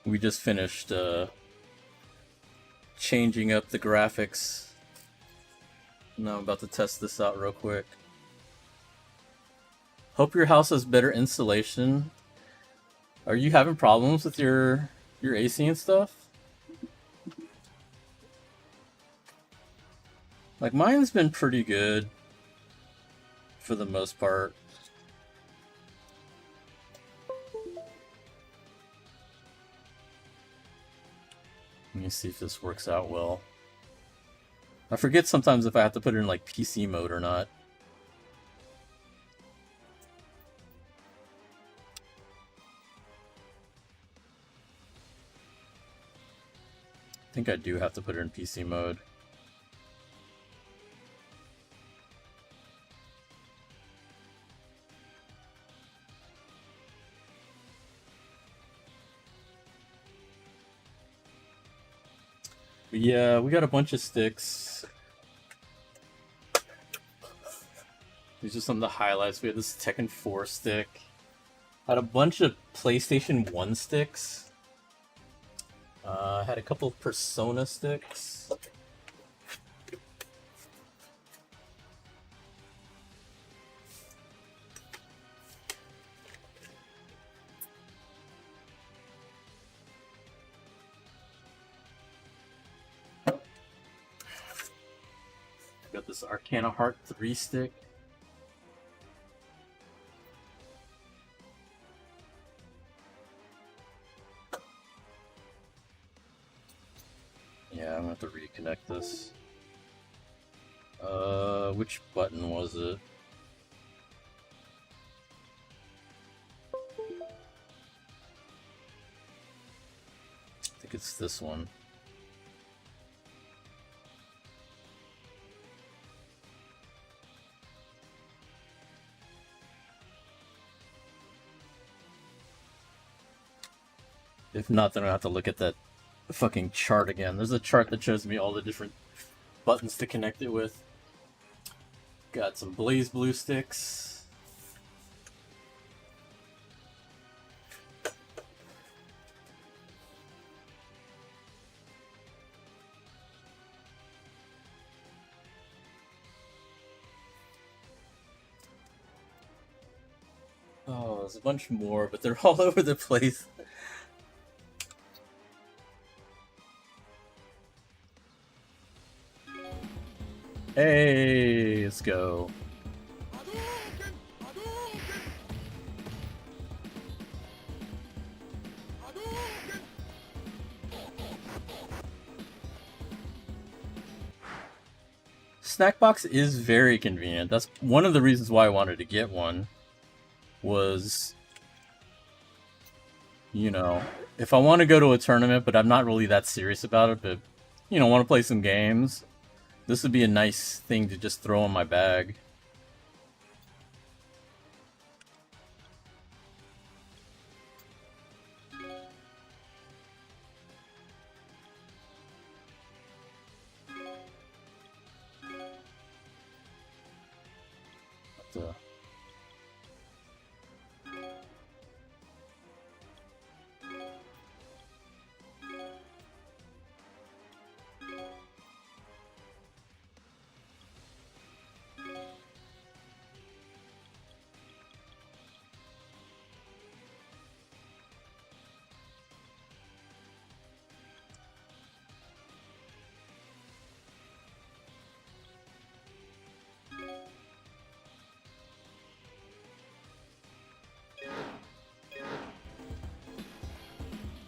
We just finished changing up the graphics. Now I'm about to test this out real quick. Hope your house has better insulation. Are you having problems with your AC and stuff? Like mine's been pretty good for the most part. Let me see if this works out well. I forget sometimes if I have to put it in like PC mode or not. I think I do have to put it in PC mode. But yeah, we got a bunch of sticks. These are some of the highlights. We had this Tekken 4 stick. Had a bunch of PlayStation 1 sticks. Had a couple of Persona sticks. Got this Arcana Heart 3 stick. Yeah, I'm gonna have to reconnect this. Which button was it? I think it's this one. If not, then I'll have to look at that fucking chart again. There's a chart that shows me all the different buttons to connect it with. Got some Blaze Blue sticks. Oh, there's a bunch more, but they're all over the place. Hey, let's go. Snackbox is very convenient. That's one of the reasons why I wanted to get one. Was, you know, if I want to go to a tournament, but I'm not really that serious about it, but, want to play some games, this would be a nice thing to just throw in my bag. But,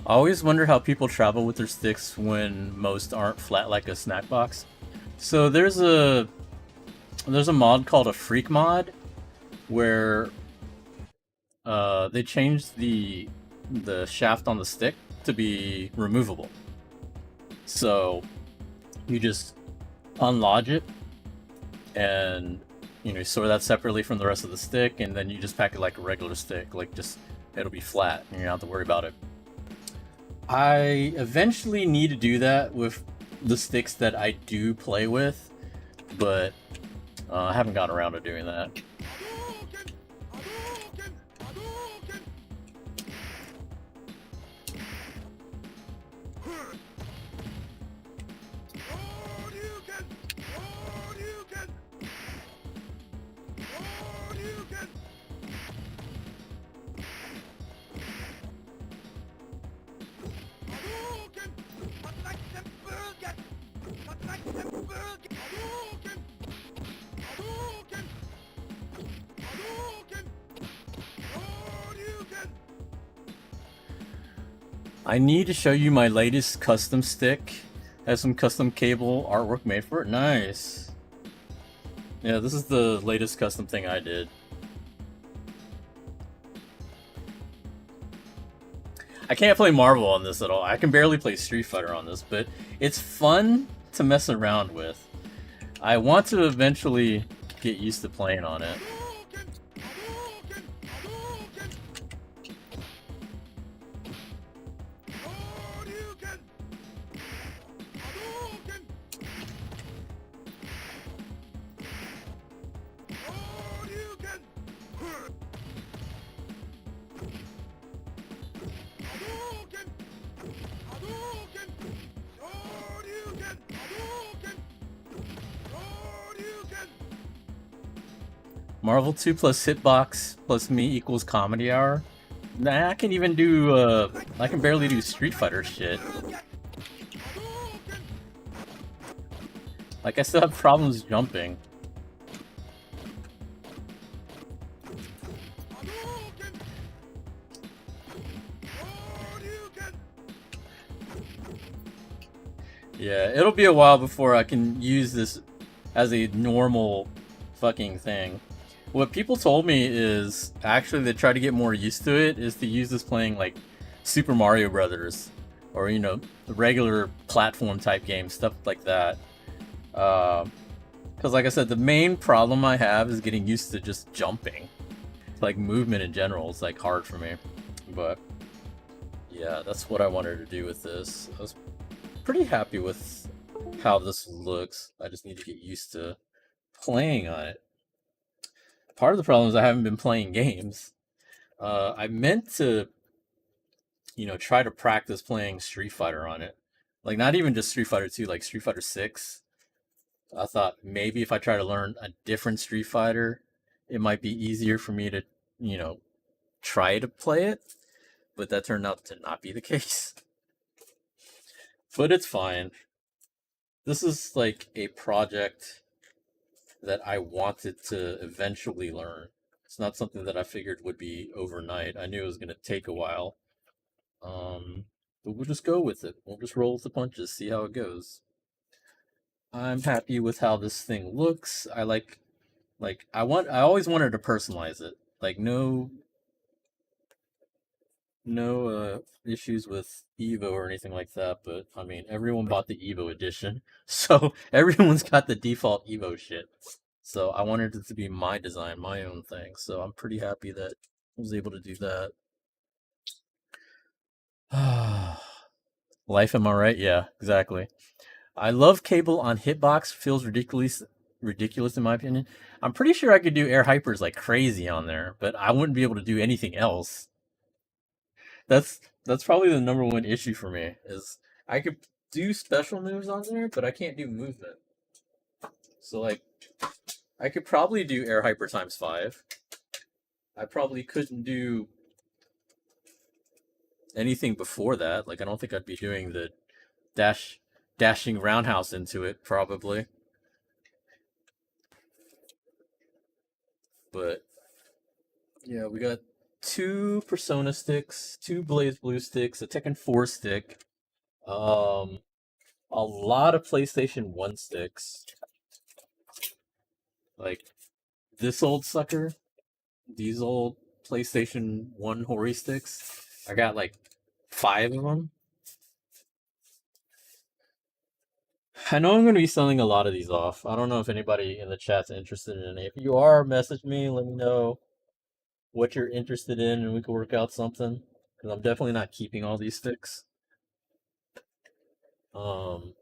I always wonder how people travel with their sticks when most aren't flat like a snack box. So there's a mod called a freak mod where they changed the shaft on the stick to be removable. So you just unlodge it and you store that separately from the rest of the stick, and then you just pack it like a regular stick, like just it'll be flat and you don't have to worry about it. I eventually need to do that with the sticks that I do play with, but I haven't gotten around to doing that. I need to show you my latest custom stick. Has some custom cable artwork made for it. Nice. Yeah, this is the latest custom thing I did. I can't play Marvel on this at all. I can barely play Street Fighter on this, but it's fun to mess around with. I want to eventually get used to playing on it. Marvel 2 plus Hitbox plus me equals Comedy Hour. Nah, I can even do, I can barely do Street Fighter shit. Like, I still have problems jumping. Yeah, it'll be a while before I can use this as a normal fucking thing. What people told me is, actually they try to get more used to it, is to use this playing like Super Mario Brothers, or the regular platform type games, stuff like that. Because like I said, the main problem I have is getting used to just jumping. Like movement in general is like hard for me. But yeah, that's what I wanted to do with this. I was pretty happy with how this looks. I just need to get used to playing on it. Part of the problem is I haven't been playing games. I meant to, try to practice playing Street Fighter on it. Like, not even just Street Fighter 2, like Street Fighter 6. I thought maybe if I try to learn a different Street Fighter, it might be easier for me to, you know, try to play it, but that turned out to not be the case. But it's fine. This is like a project that I wanted to eventually learn. It's not something that I figured would be overnight. I knew it was going to take a while. Um, but we'll just go with it. We'll just roll with the punches, see how it goes. I'm happy with how this thing looks. I always wanted to personalize it. Like no issues with Evo or anything like that, but I mean everyone bought the Evo edition. So everyone's got the default Evo shit. So I wanted it to be my design, my own thing. So I'm pretty happy that I was able to do that. Life, am I right? Yeah, exactly. I love cable on Hitbox. Feels ridiculous in my opinion. I'm pretty sure I could do air hypers like crazy on there, but I wouldn't be able to do anything else. That's probably the number one issue for me is I could do special moves on there, but I can't do movement. So like I could probably do air hyper times 5. I probably couldn't do anything before that. Like I don't think I'd be doing the dashing roundhouse into it probably. But yeah, we got 2 Persona sticks, 2 Blaze Blue sticks, a Tekken 4 stick, um, a lot of PlayStation 1 sticks. Like this old sucker, these old PlayStation 1 Hori sticks. I got like 5 of them. I know I'm going to be selling a lot of these off. I don't know if anybody in the chat's interested in any. If you are, message me, let me know what you're interested in, and we can work out something. Because I'm definitely not keeping all these sticks. Um,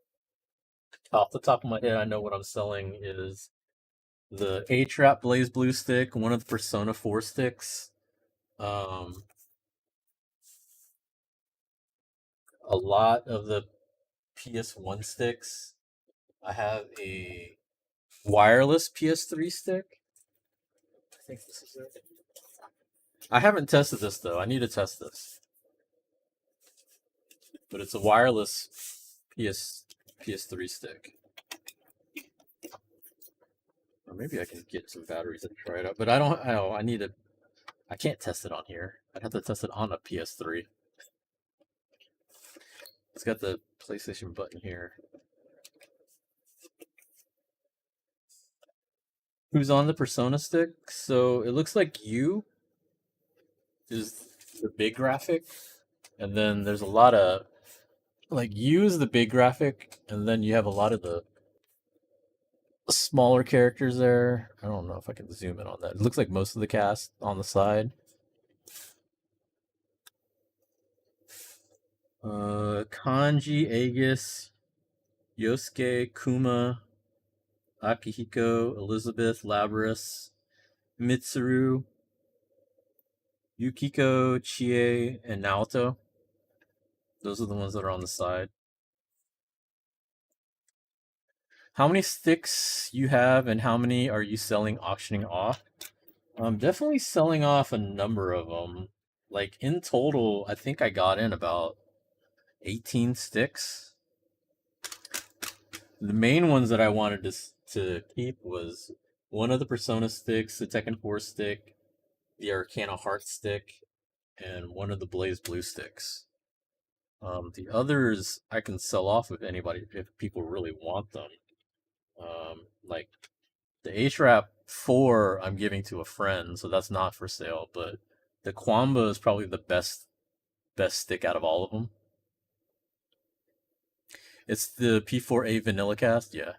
Off the top of my head, I know what I'm selling is the A-Trap Blaze Blue stick, one of the Persona 4 sticks, um, a lot of the PS1 sticks. I have a wireless PS3 stick. I think this is it. I haven't tested this though. I need to test this. But it's a wireless PS3 stick. Or maybe I can get some batteries and try it out. But I don't. I need to. I can't test it on here. I'd have to test it on a PS3. It's got the PlayStation button here. Who's on the Persona stick? So it looks like you is the big graphic, and then there's a lot of like you is the big graphic, and then you have a lot of the smaller characters there. I don't know if I can zoom in on that. It looks like most of the cast on the side. Kanji, Aegis, Yosuke, Kuma, Akihiko, Elizabeth, Labris, Mitsuru, Yukiko, Chie, and Naoto. Those are the ones that are on the side. How many sticks you have and how many are you selling, auctioning off? I'm definitely selling off a number of them. Like in total, I think I got in about 18 sticks. The main ones that I wanted to keep was one of the Persona sticks, the Tekken 4 stick, the Arcana Heart stick, and one of the Blaze Blue sticks. The others I can sell off if anybody, if people really want them. Like the HRAP 4 I'm giving to a friend, so that's not for sale, but the Kwamba is probably the best stick out of all of them. It's the P4A Vanilla Cast, yeah.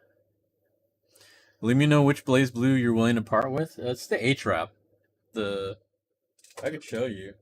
Let me know which Blaze Blue you're willing to part with. It's the HRAP. The I could show you.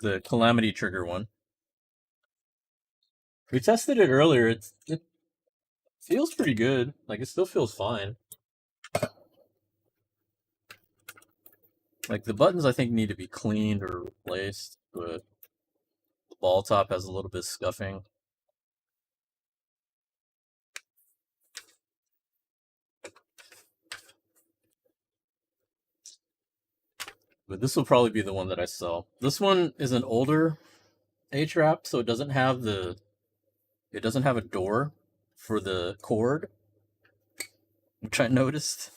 The Calamity Trigger one. We tested it earlier. It feels pretty good. Like it still feels fine. Like the buttons I think need to be cleaned or replaced, but the ball top has a little bit of scuffing. But this will probably be the one that I sell. This one is an older A-trap, so it doesn't have a door for the cord, which I noticed.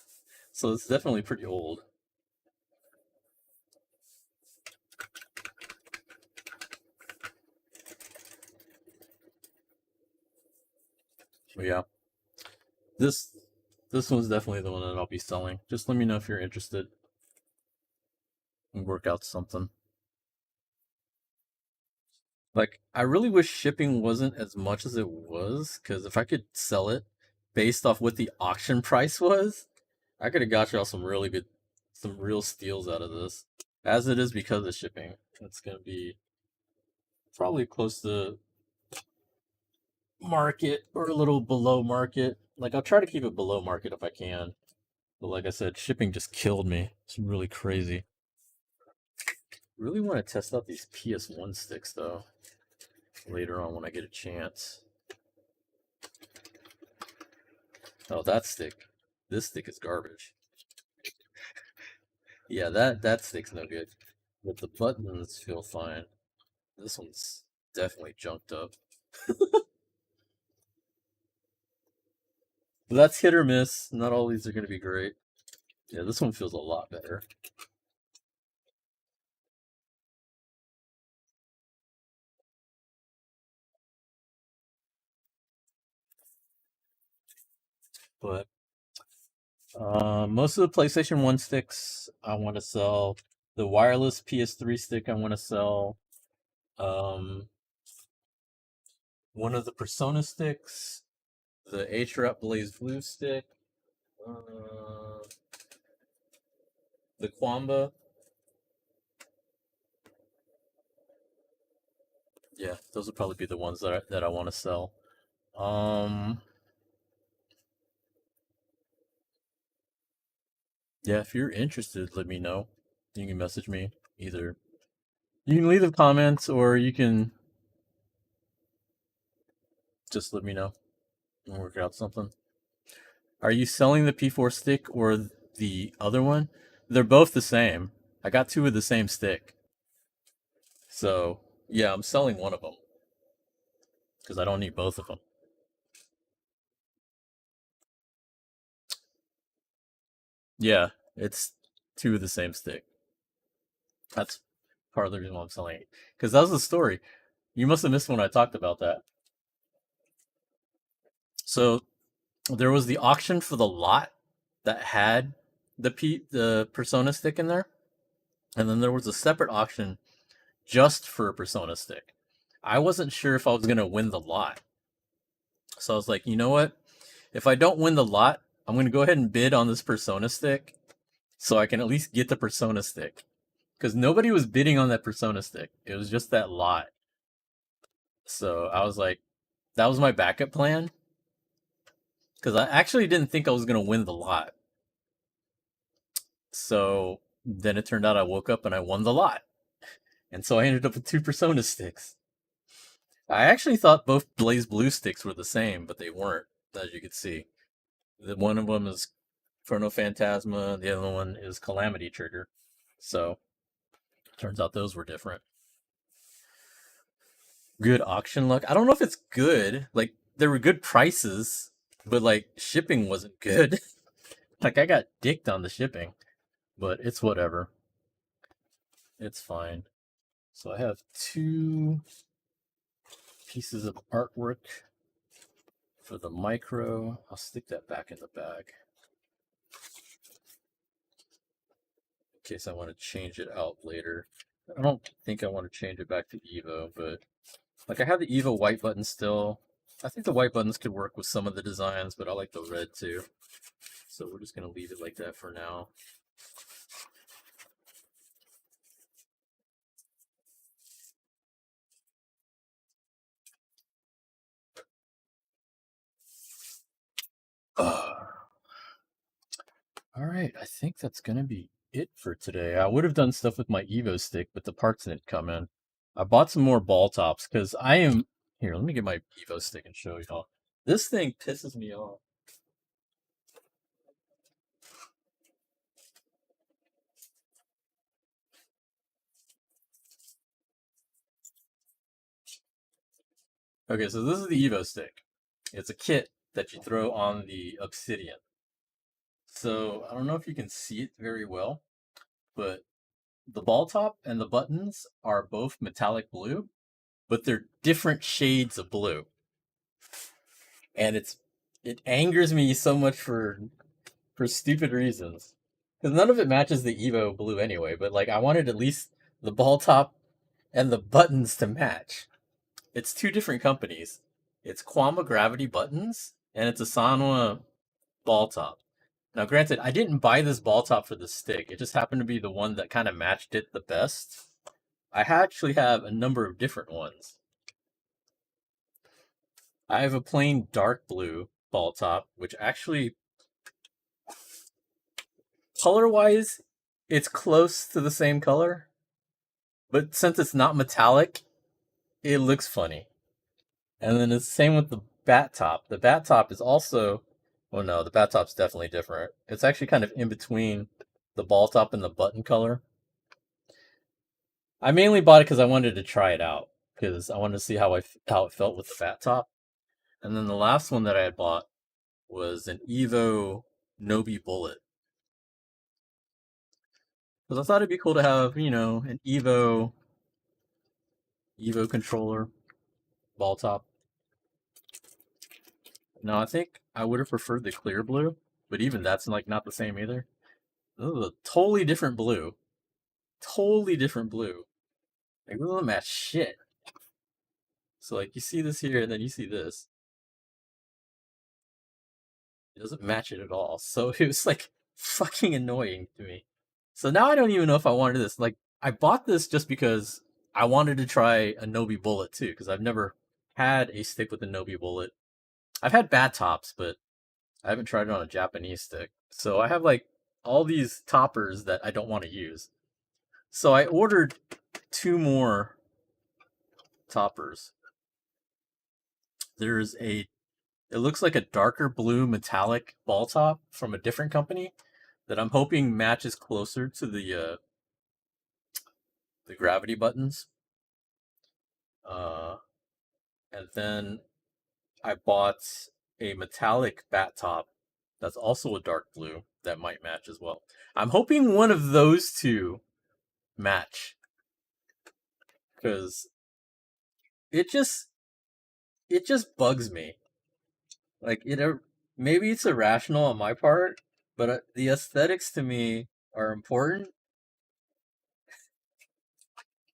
So it's definitely pretty old. But yeah, this this one's definitely the one that I'll be selling. Just let me know if you're interested and work out something. Like, I really wish shipping wasn't as much as it was, because if I could sell it based off what the auction price was, I could have got y'all some real steals out of this. As it is because of shipping, it's gonna be probably close to market or a little below market. Like, I'll try to keep it below market if I can. But like I said, shipping just killed me. It's really crazy. Really want to test out these PS1 sticks though later on when I get a chance. Oh, that stick. This stick is garbage. Yeah, that stick's no good. But the buttons feel fine. This one's definitely junked up. But that's hit or miss. Not all these are going to be great. Yeah, this one feels a lot better. But most of the PlayStation 1 sticks I want to sell. The wireless PS3 stick I want to sell. Um, one of the Persona sticks. The Atrap Blaze Blue stick. Uh, the Quamba. Yeah, those would probably be the ones that I want to sell. Um, yeah, if you're interested, let me know. You can message me either. You can leave the comments or you can just let me know and work out something. Are you selling the P4 stick or the other one? They're both the same. I got two of the same stick. So, yeah, I'm selling one of them because I don't need both of them. Yeah, it's two of the same stick. That's part of the reason why I'm selling it. Because that was the story. You must have missed when I talked about that. So there was the auction for the lot that had the Persona stick in there, and then there was a separate auction just for a Persona stick. I wasn't sure if I was gonna win the lot, so I was like, you know what? If I don't win the lot, I'm gonna go ahead and bid on this Persona stick, so I can at least get the Persona stick. Because nobody was bidding on that Persona stick. It was just that lot. So I was like, that was my backup plan. Because I actually didn't think I was gonna win the lot. So then it turned out I woke up and I won the lot. And so I ended up with two Persona sticks. I actually thought both Blaze Blue sticks were the same, but they weren't, as you could see. The one of them is Chrono Phantasma, the other one is Calamity Trigger. So turns out those were different. Good auction luck. I don't know if it's good. Like there were good prices, but like shipping wasn't good. Like I got dicked on the shipping, but it's whatever. It's fine. So I have two pieces of artwork for the micro. I'll stick that back in the bag in case I want to change it out later. I don't think I want to change it back to Evo, but like I have the Evo white button still. I think the white buttons could work with some of the designs, but I like the red too. So we're just gonna leave it like that for now. Alright, I think that's gonna be it for today. I would have done stuff with my Evo stick, but the parts didn't come in. I bought some more ball tops because I am. Here, let me get my Evo stick and show y'all. This thing pisses me off. Okay, so this is the Evo stick. It's a kit that you throw on the Obsidian. So I don't know if you can see it very well, but the ball top and the buttons are both metallic blue, but they're different shades of blue. And it angers me so much for stupid reasons. Because none of it matches the Evo blue anyway, but like I wanted at least the ball top and the buttons to match. It's two different companies. It's Quama Gravity Buttons and it's a Sanwa ball top. Now, granted, I didn't buy this ball top for the stick. It just happened to be the one that kind of matched it the best. I actually have a number of different ones. I have a plain dark blue ball top, which actually, color-wise, it's close to the same color. But since it's not metallic, it looks funny. And then it's the same with the bat top. The bat top is also, well, no, the bat top's definitely different. It's actually kind of in between the ball top and the button color. I mainly bought it because I wanted to try it out because I wanted to see how it felt with the bat top. And then the last one that I had bought was an Evo Nobi Bullet. Because I thought it'd be cool to have, an Evo controller ball top. Now I think I would have preferred the clear blue, but even that's like not the same either. This is a totally different blue. Totally different blue. Like, it doesn't match shit. So like you see this here and then you see this. It doesn't match it at all. So it was like fucking annoying to me. So now I don't even know if I wanted this. Like, I bought this just because I wanted to try a Nobi Bullet too, because I've never had a stick with a Nobi Bullet. I've had bat tops, but I haven't tried it on a Japanese stick. So I have like all these toppers that I don't want to use. So I ordered 2 more toppers. There's it looks like a darker blue metallic ball top from a different company that I'm hoping matches closer to the gravity buttons. And then I bought a metallic bat top that's also a dark blue that might match as well. I'm hoping one of those two match because it just bugs me. Like maybe it's irrational on my part, but the aesthetics to me are important,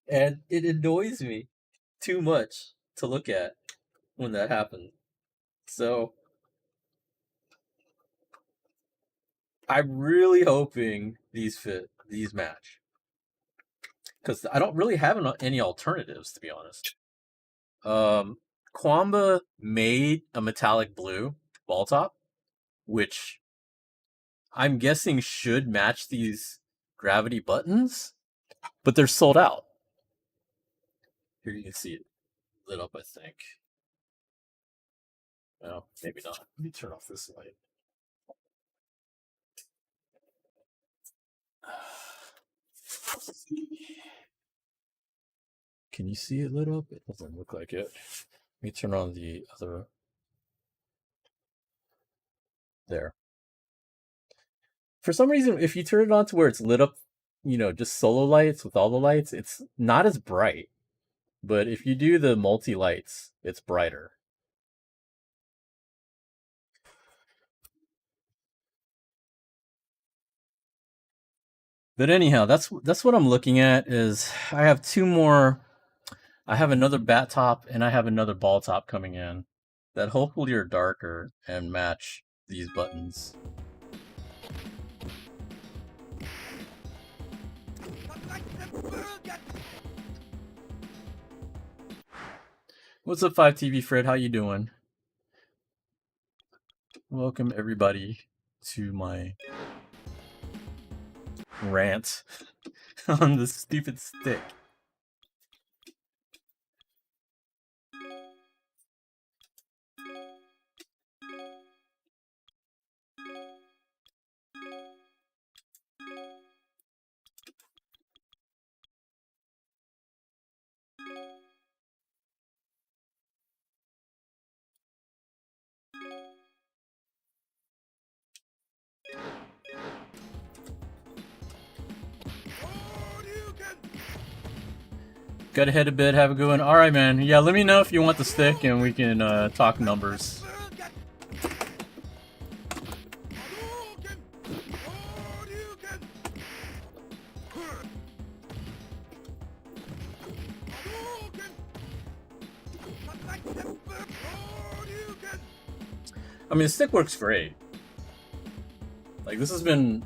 and it annoys me too much to look at when that happens. So I'm really hoping these match because I don't really have any alternatives, to be honest. Kwamba made a metallic blue ball top, which I'm guessing should match these gravity buttons, but they're sold out. Here you can see it lit up, I think. No, maybe not. Let me turn off this light. Can you see it lit up? It doesn't look like it. Let me turn on the other. There. For some reason, if you turn it on to where it's lit up, just solo lights with all the lights, it's not as bright. But if you do the multi lights, it's brighter. But anyhow, that's what I'm looking at. Is I have 2 more. I have another bat top and I have another ball top coming in that hopefully are darker and match these buttons. What's up, 5TV Fred? How you doing? Welcome everybody to my rant on this stupid stick. Gotta head to bed, have a good one. Alright, man. Yeah, let me know if you want the stick and we can talk numbers. I mean, the stick works great. Like, this has been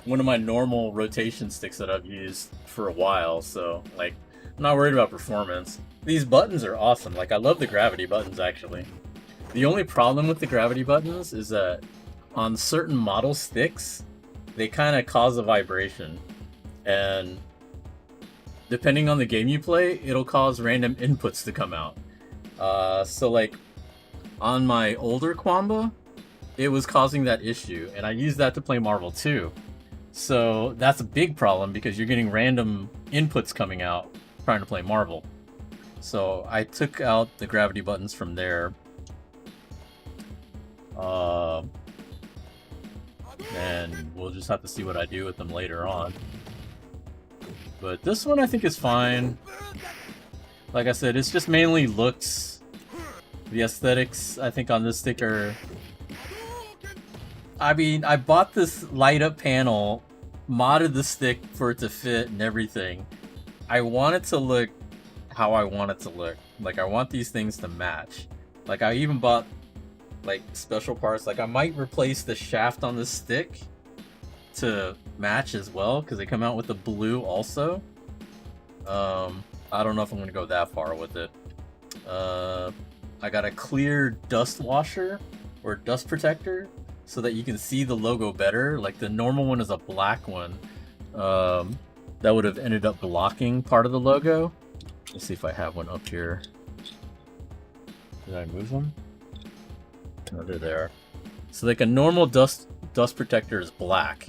one of my normal rotation sticks that I've used for a while, so, like, I'm not worried about performance. These buttons are awesome. Like, I love the gravity buttons, actually. The only problem with the gravity buttons is that on certain model sticks, they kind of cause a vibration. And depending on the game you play, it'll cause random inputs to come out. So, like, on my older Quamba, it was causing that issue, and I used that to play Marvel too. So that's a big problem because you're getting random inputs coming out trying to play Marvel. So I took out the gravity buttons from there. And we'll just have to see what I do with them later on. But this one I think is fine. Like I said, it's just mainly looks. The aesthetics, I think, on this stick are... I mean, I bought this light up panel, modded the stick for it to fit and everything. I want it to look how I want it to look. Like, I want these things to match. Like, I even bought, like, special parts. Like, I might replace the shaft on this stick to match as well, because they come out with the blue also. I don't know if I'm going to go that far with it. I got a clear dust washer, or dust protector, so that you can see the logo better. Like, the normal one is a black one. That would have ended up blocking part of the logo. Let's see if I have one up here. Did I move them? Oh, they're there. So like a normal dust protector is black.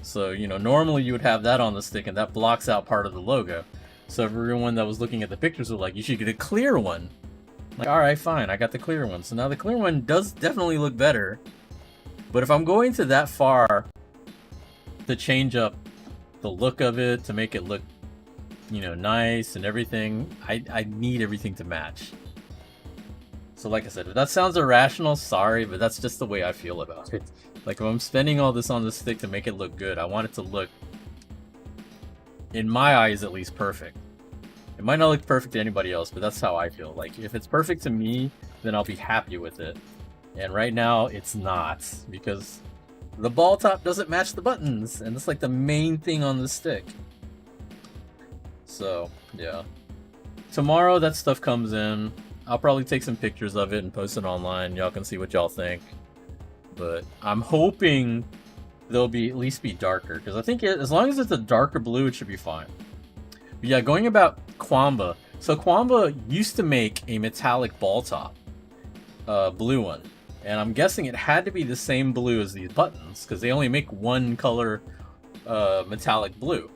So, you know, normally you would have that on the stick and that blocks out part of the logo. So everyone that was looking at the pictures was like, you should get a clear one. Like, alright, fine, I got the clear one. So now the clear one does definitely look better. But if I'm going to that far to change up the look of it, to make it look, you know, nice and everything, I need everything to match. So like I said, if that sounds irrational, sorry, but that's just the way I feel about it. Like, if I'm spending all this on this stick to make it look good, I want it to look, in my eyes at least, perfect. It might not look perfect to anybody else, but that's how I feel. Like, if it's perfect to me, then I'll be happy with it. And right now, it's not, because the ball top doesn't match the buttons, and that's like the main thing on the stick. So, yeah. Tomorrow, that stuff comes in. I'll probably take some pictures of it and post it online. Y'all can see what y'all think. But I'm hoping they'll be at least be darker, because I think as long as it's a darker blue, it should be fine. But yeah, going about Quamba. So Quamba used to make a metallic ball top, blue one, and I'm guessing it had to be the same blue as these buttons, because they only make one color metallic blue.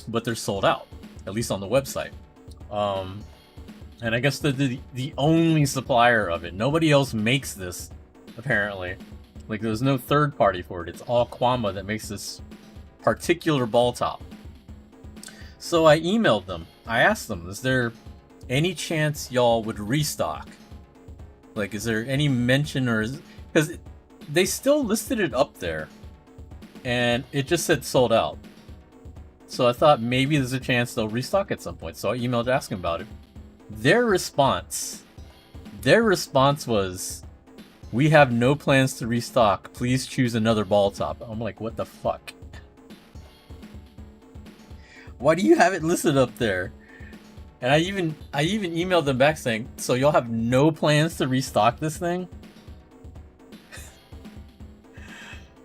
But they're sold out, at least on the website. And I guess the only supplier of it. Nobody else makes this, apparently. Like, there's no third party for it. It's all Quamba that makes this particular ball top. So I emailed them. I asked them, is there any chance y'all would restock? Like, is there any mention, or is... Because they still listed it up there, and it just said sold out. So I thought maybe there's a chance they'll restock at some point. So I emailed asking about it. Their response was, we have no plans to restock. Please choose another ball top. I'm like, what the fuck? Why do you have it listed up there? And I even emailed them back saying, so y'all have no plans to restock this thing?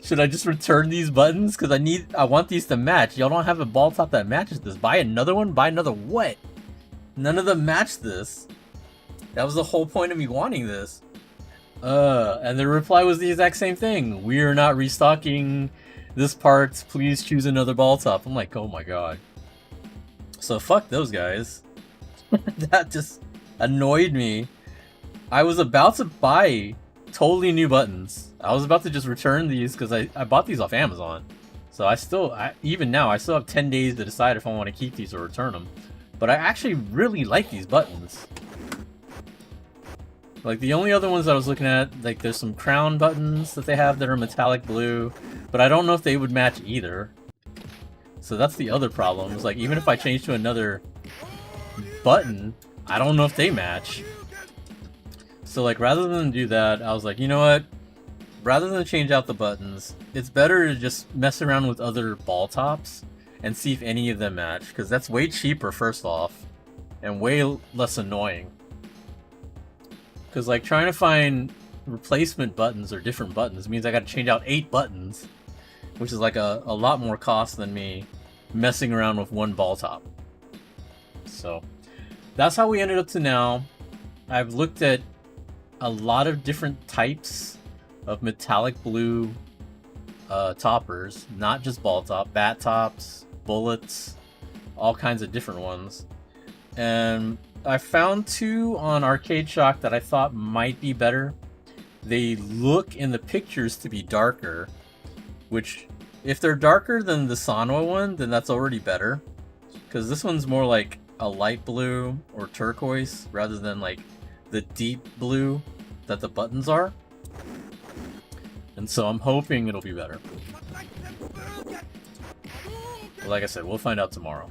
Should I just return these buttons? Because I want these to match. Y'all don't have a ball top that matches this. Buy another one? Buy another what? None of them match this. That was the whole point of me wanting this. And the reply was the exact same thing. We are not restocking this part. Please choose another ball top. I'm like, oh my god. So fuck those guys. That just annoyed me. I was about to buy totally new buttons. I was about to just return these because I bought these off Amazon. So even now, I still have 10 days to decide if I want to keep these or return them. But I actually really like these buttons. Like, the only other ones I was looking at, like, there's some crown buttons that they have that are metallic blue, but I don't know if they would match either. So that's the other problem. Is like, even if I change to another button, I don't know if they match. So, like, rather than do that, I was like, you know what? Rather than change out the buttons, it's better to just mess around with other ball tops and see if any of them match, because that's way cheaper, first off, and way less annoying. Because, like, trying to find replacement buttons or different buttons means I gotta change out 8 buttons, which is like a lot more cost than me messing around with one ball top. So, that's how we ended up to now. I've looked at a lot of different types of metallic blue toppers, not just ball top, bat tops, bullets, all kinds of different ones. And I found 2 on Arcade Shock that I thought might be better. They look in the pictures to be darker, which, if they're darker than the Sanwa one, then that's already better. Because this one's more like a light blue or turquoise, rather than like the deep blue that the buttons are. And so I'm hoping it'll be better. But like I said, we'll find out tomorrow.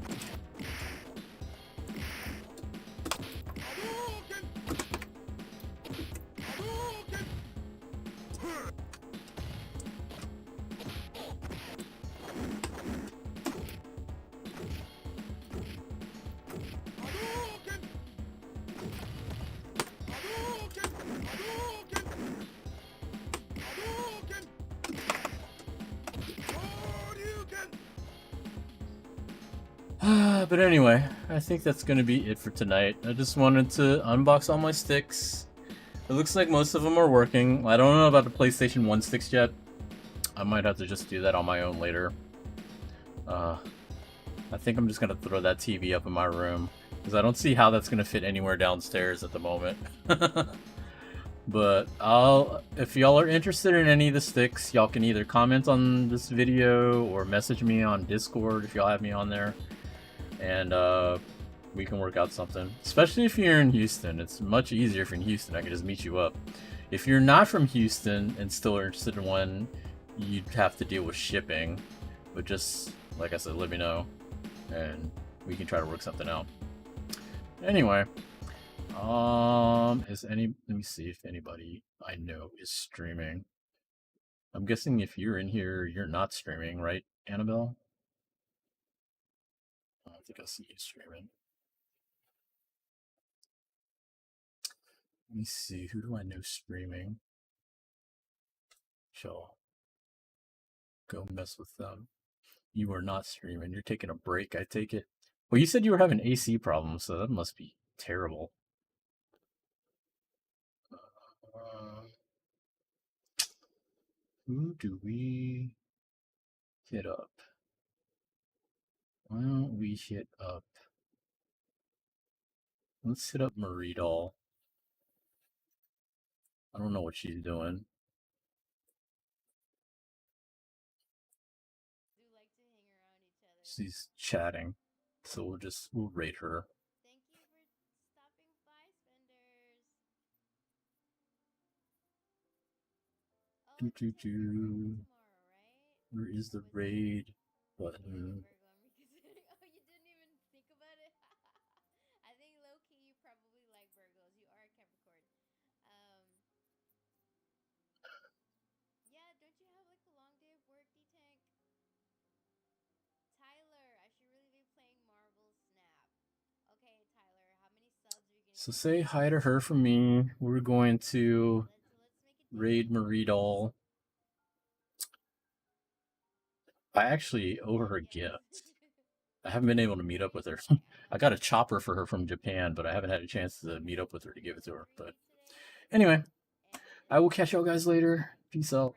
But anyway, I think that's gonna be it for tonight. I just wanted to unbox all my sticks. It looks like most of them are working. I don't know about the PlayStation 1 sticks yet. I might have to just do that on my own later. I think I'm just gonna throw that TV up in my room, because I don't see how that's gonna fit anywhere downstairs at the moment. But if y'all are interested in any of the sticks, y'all can either comment on this video or message me on Discord if y'all have me on there. And we can work out something. Especially if you're in Houston. It's much easier if you're in Houston. I can just meet you up. If you're not from Houston and still are interested in one, you'd have to deal with shipping. But just, like I said, let me know. And we can try to work something out. Anyway. Let me see if anybody I know is streaming. I'm guessing if you're in here, you're not streaming, right, Annabelle? I don't think I see you streaming. Let me see, who do I know streaming? Shall go mess with them. You are not streaming. You're taking a break, I take it. Well, you said you were having AC problems, so that must be terrible. Who do we hit up? Why don't we hit up? Let's hit up Marie Doll. I don't know what she's doing. She's chatting, so we'll rate her. Do do do. Where is the raid button? So say hi to her from me. We're going to raid Marie Doll. I actually owe her a gift. I haven't been able to meet up with her. I got a chopper for her from Japan, but I haven't had a chance to meet up with her to give it to her. But anyway, I will catch y'all guys later. Peace out.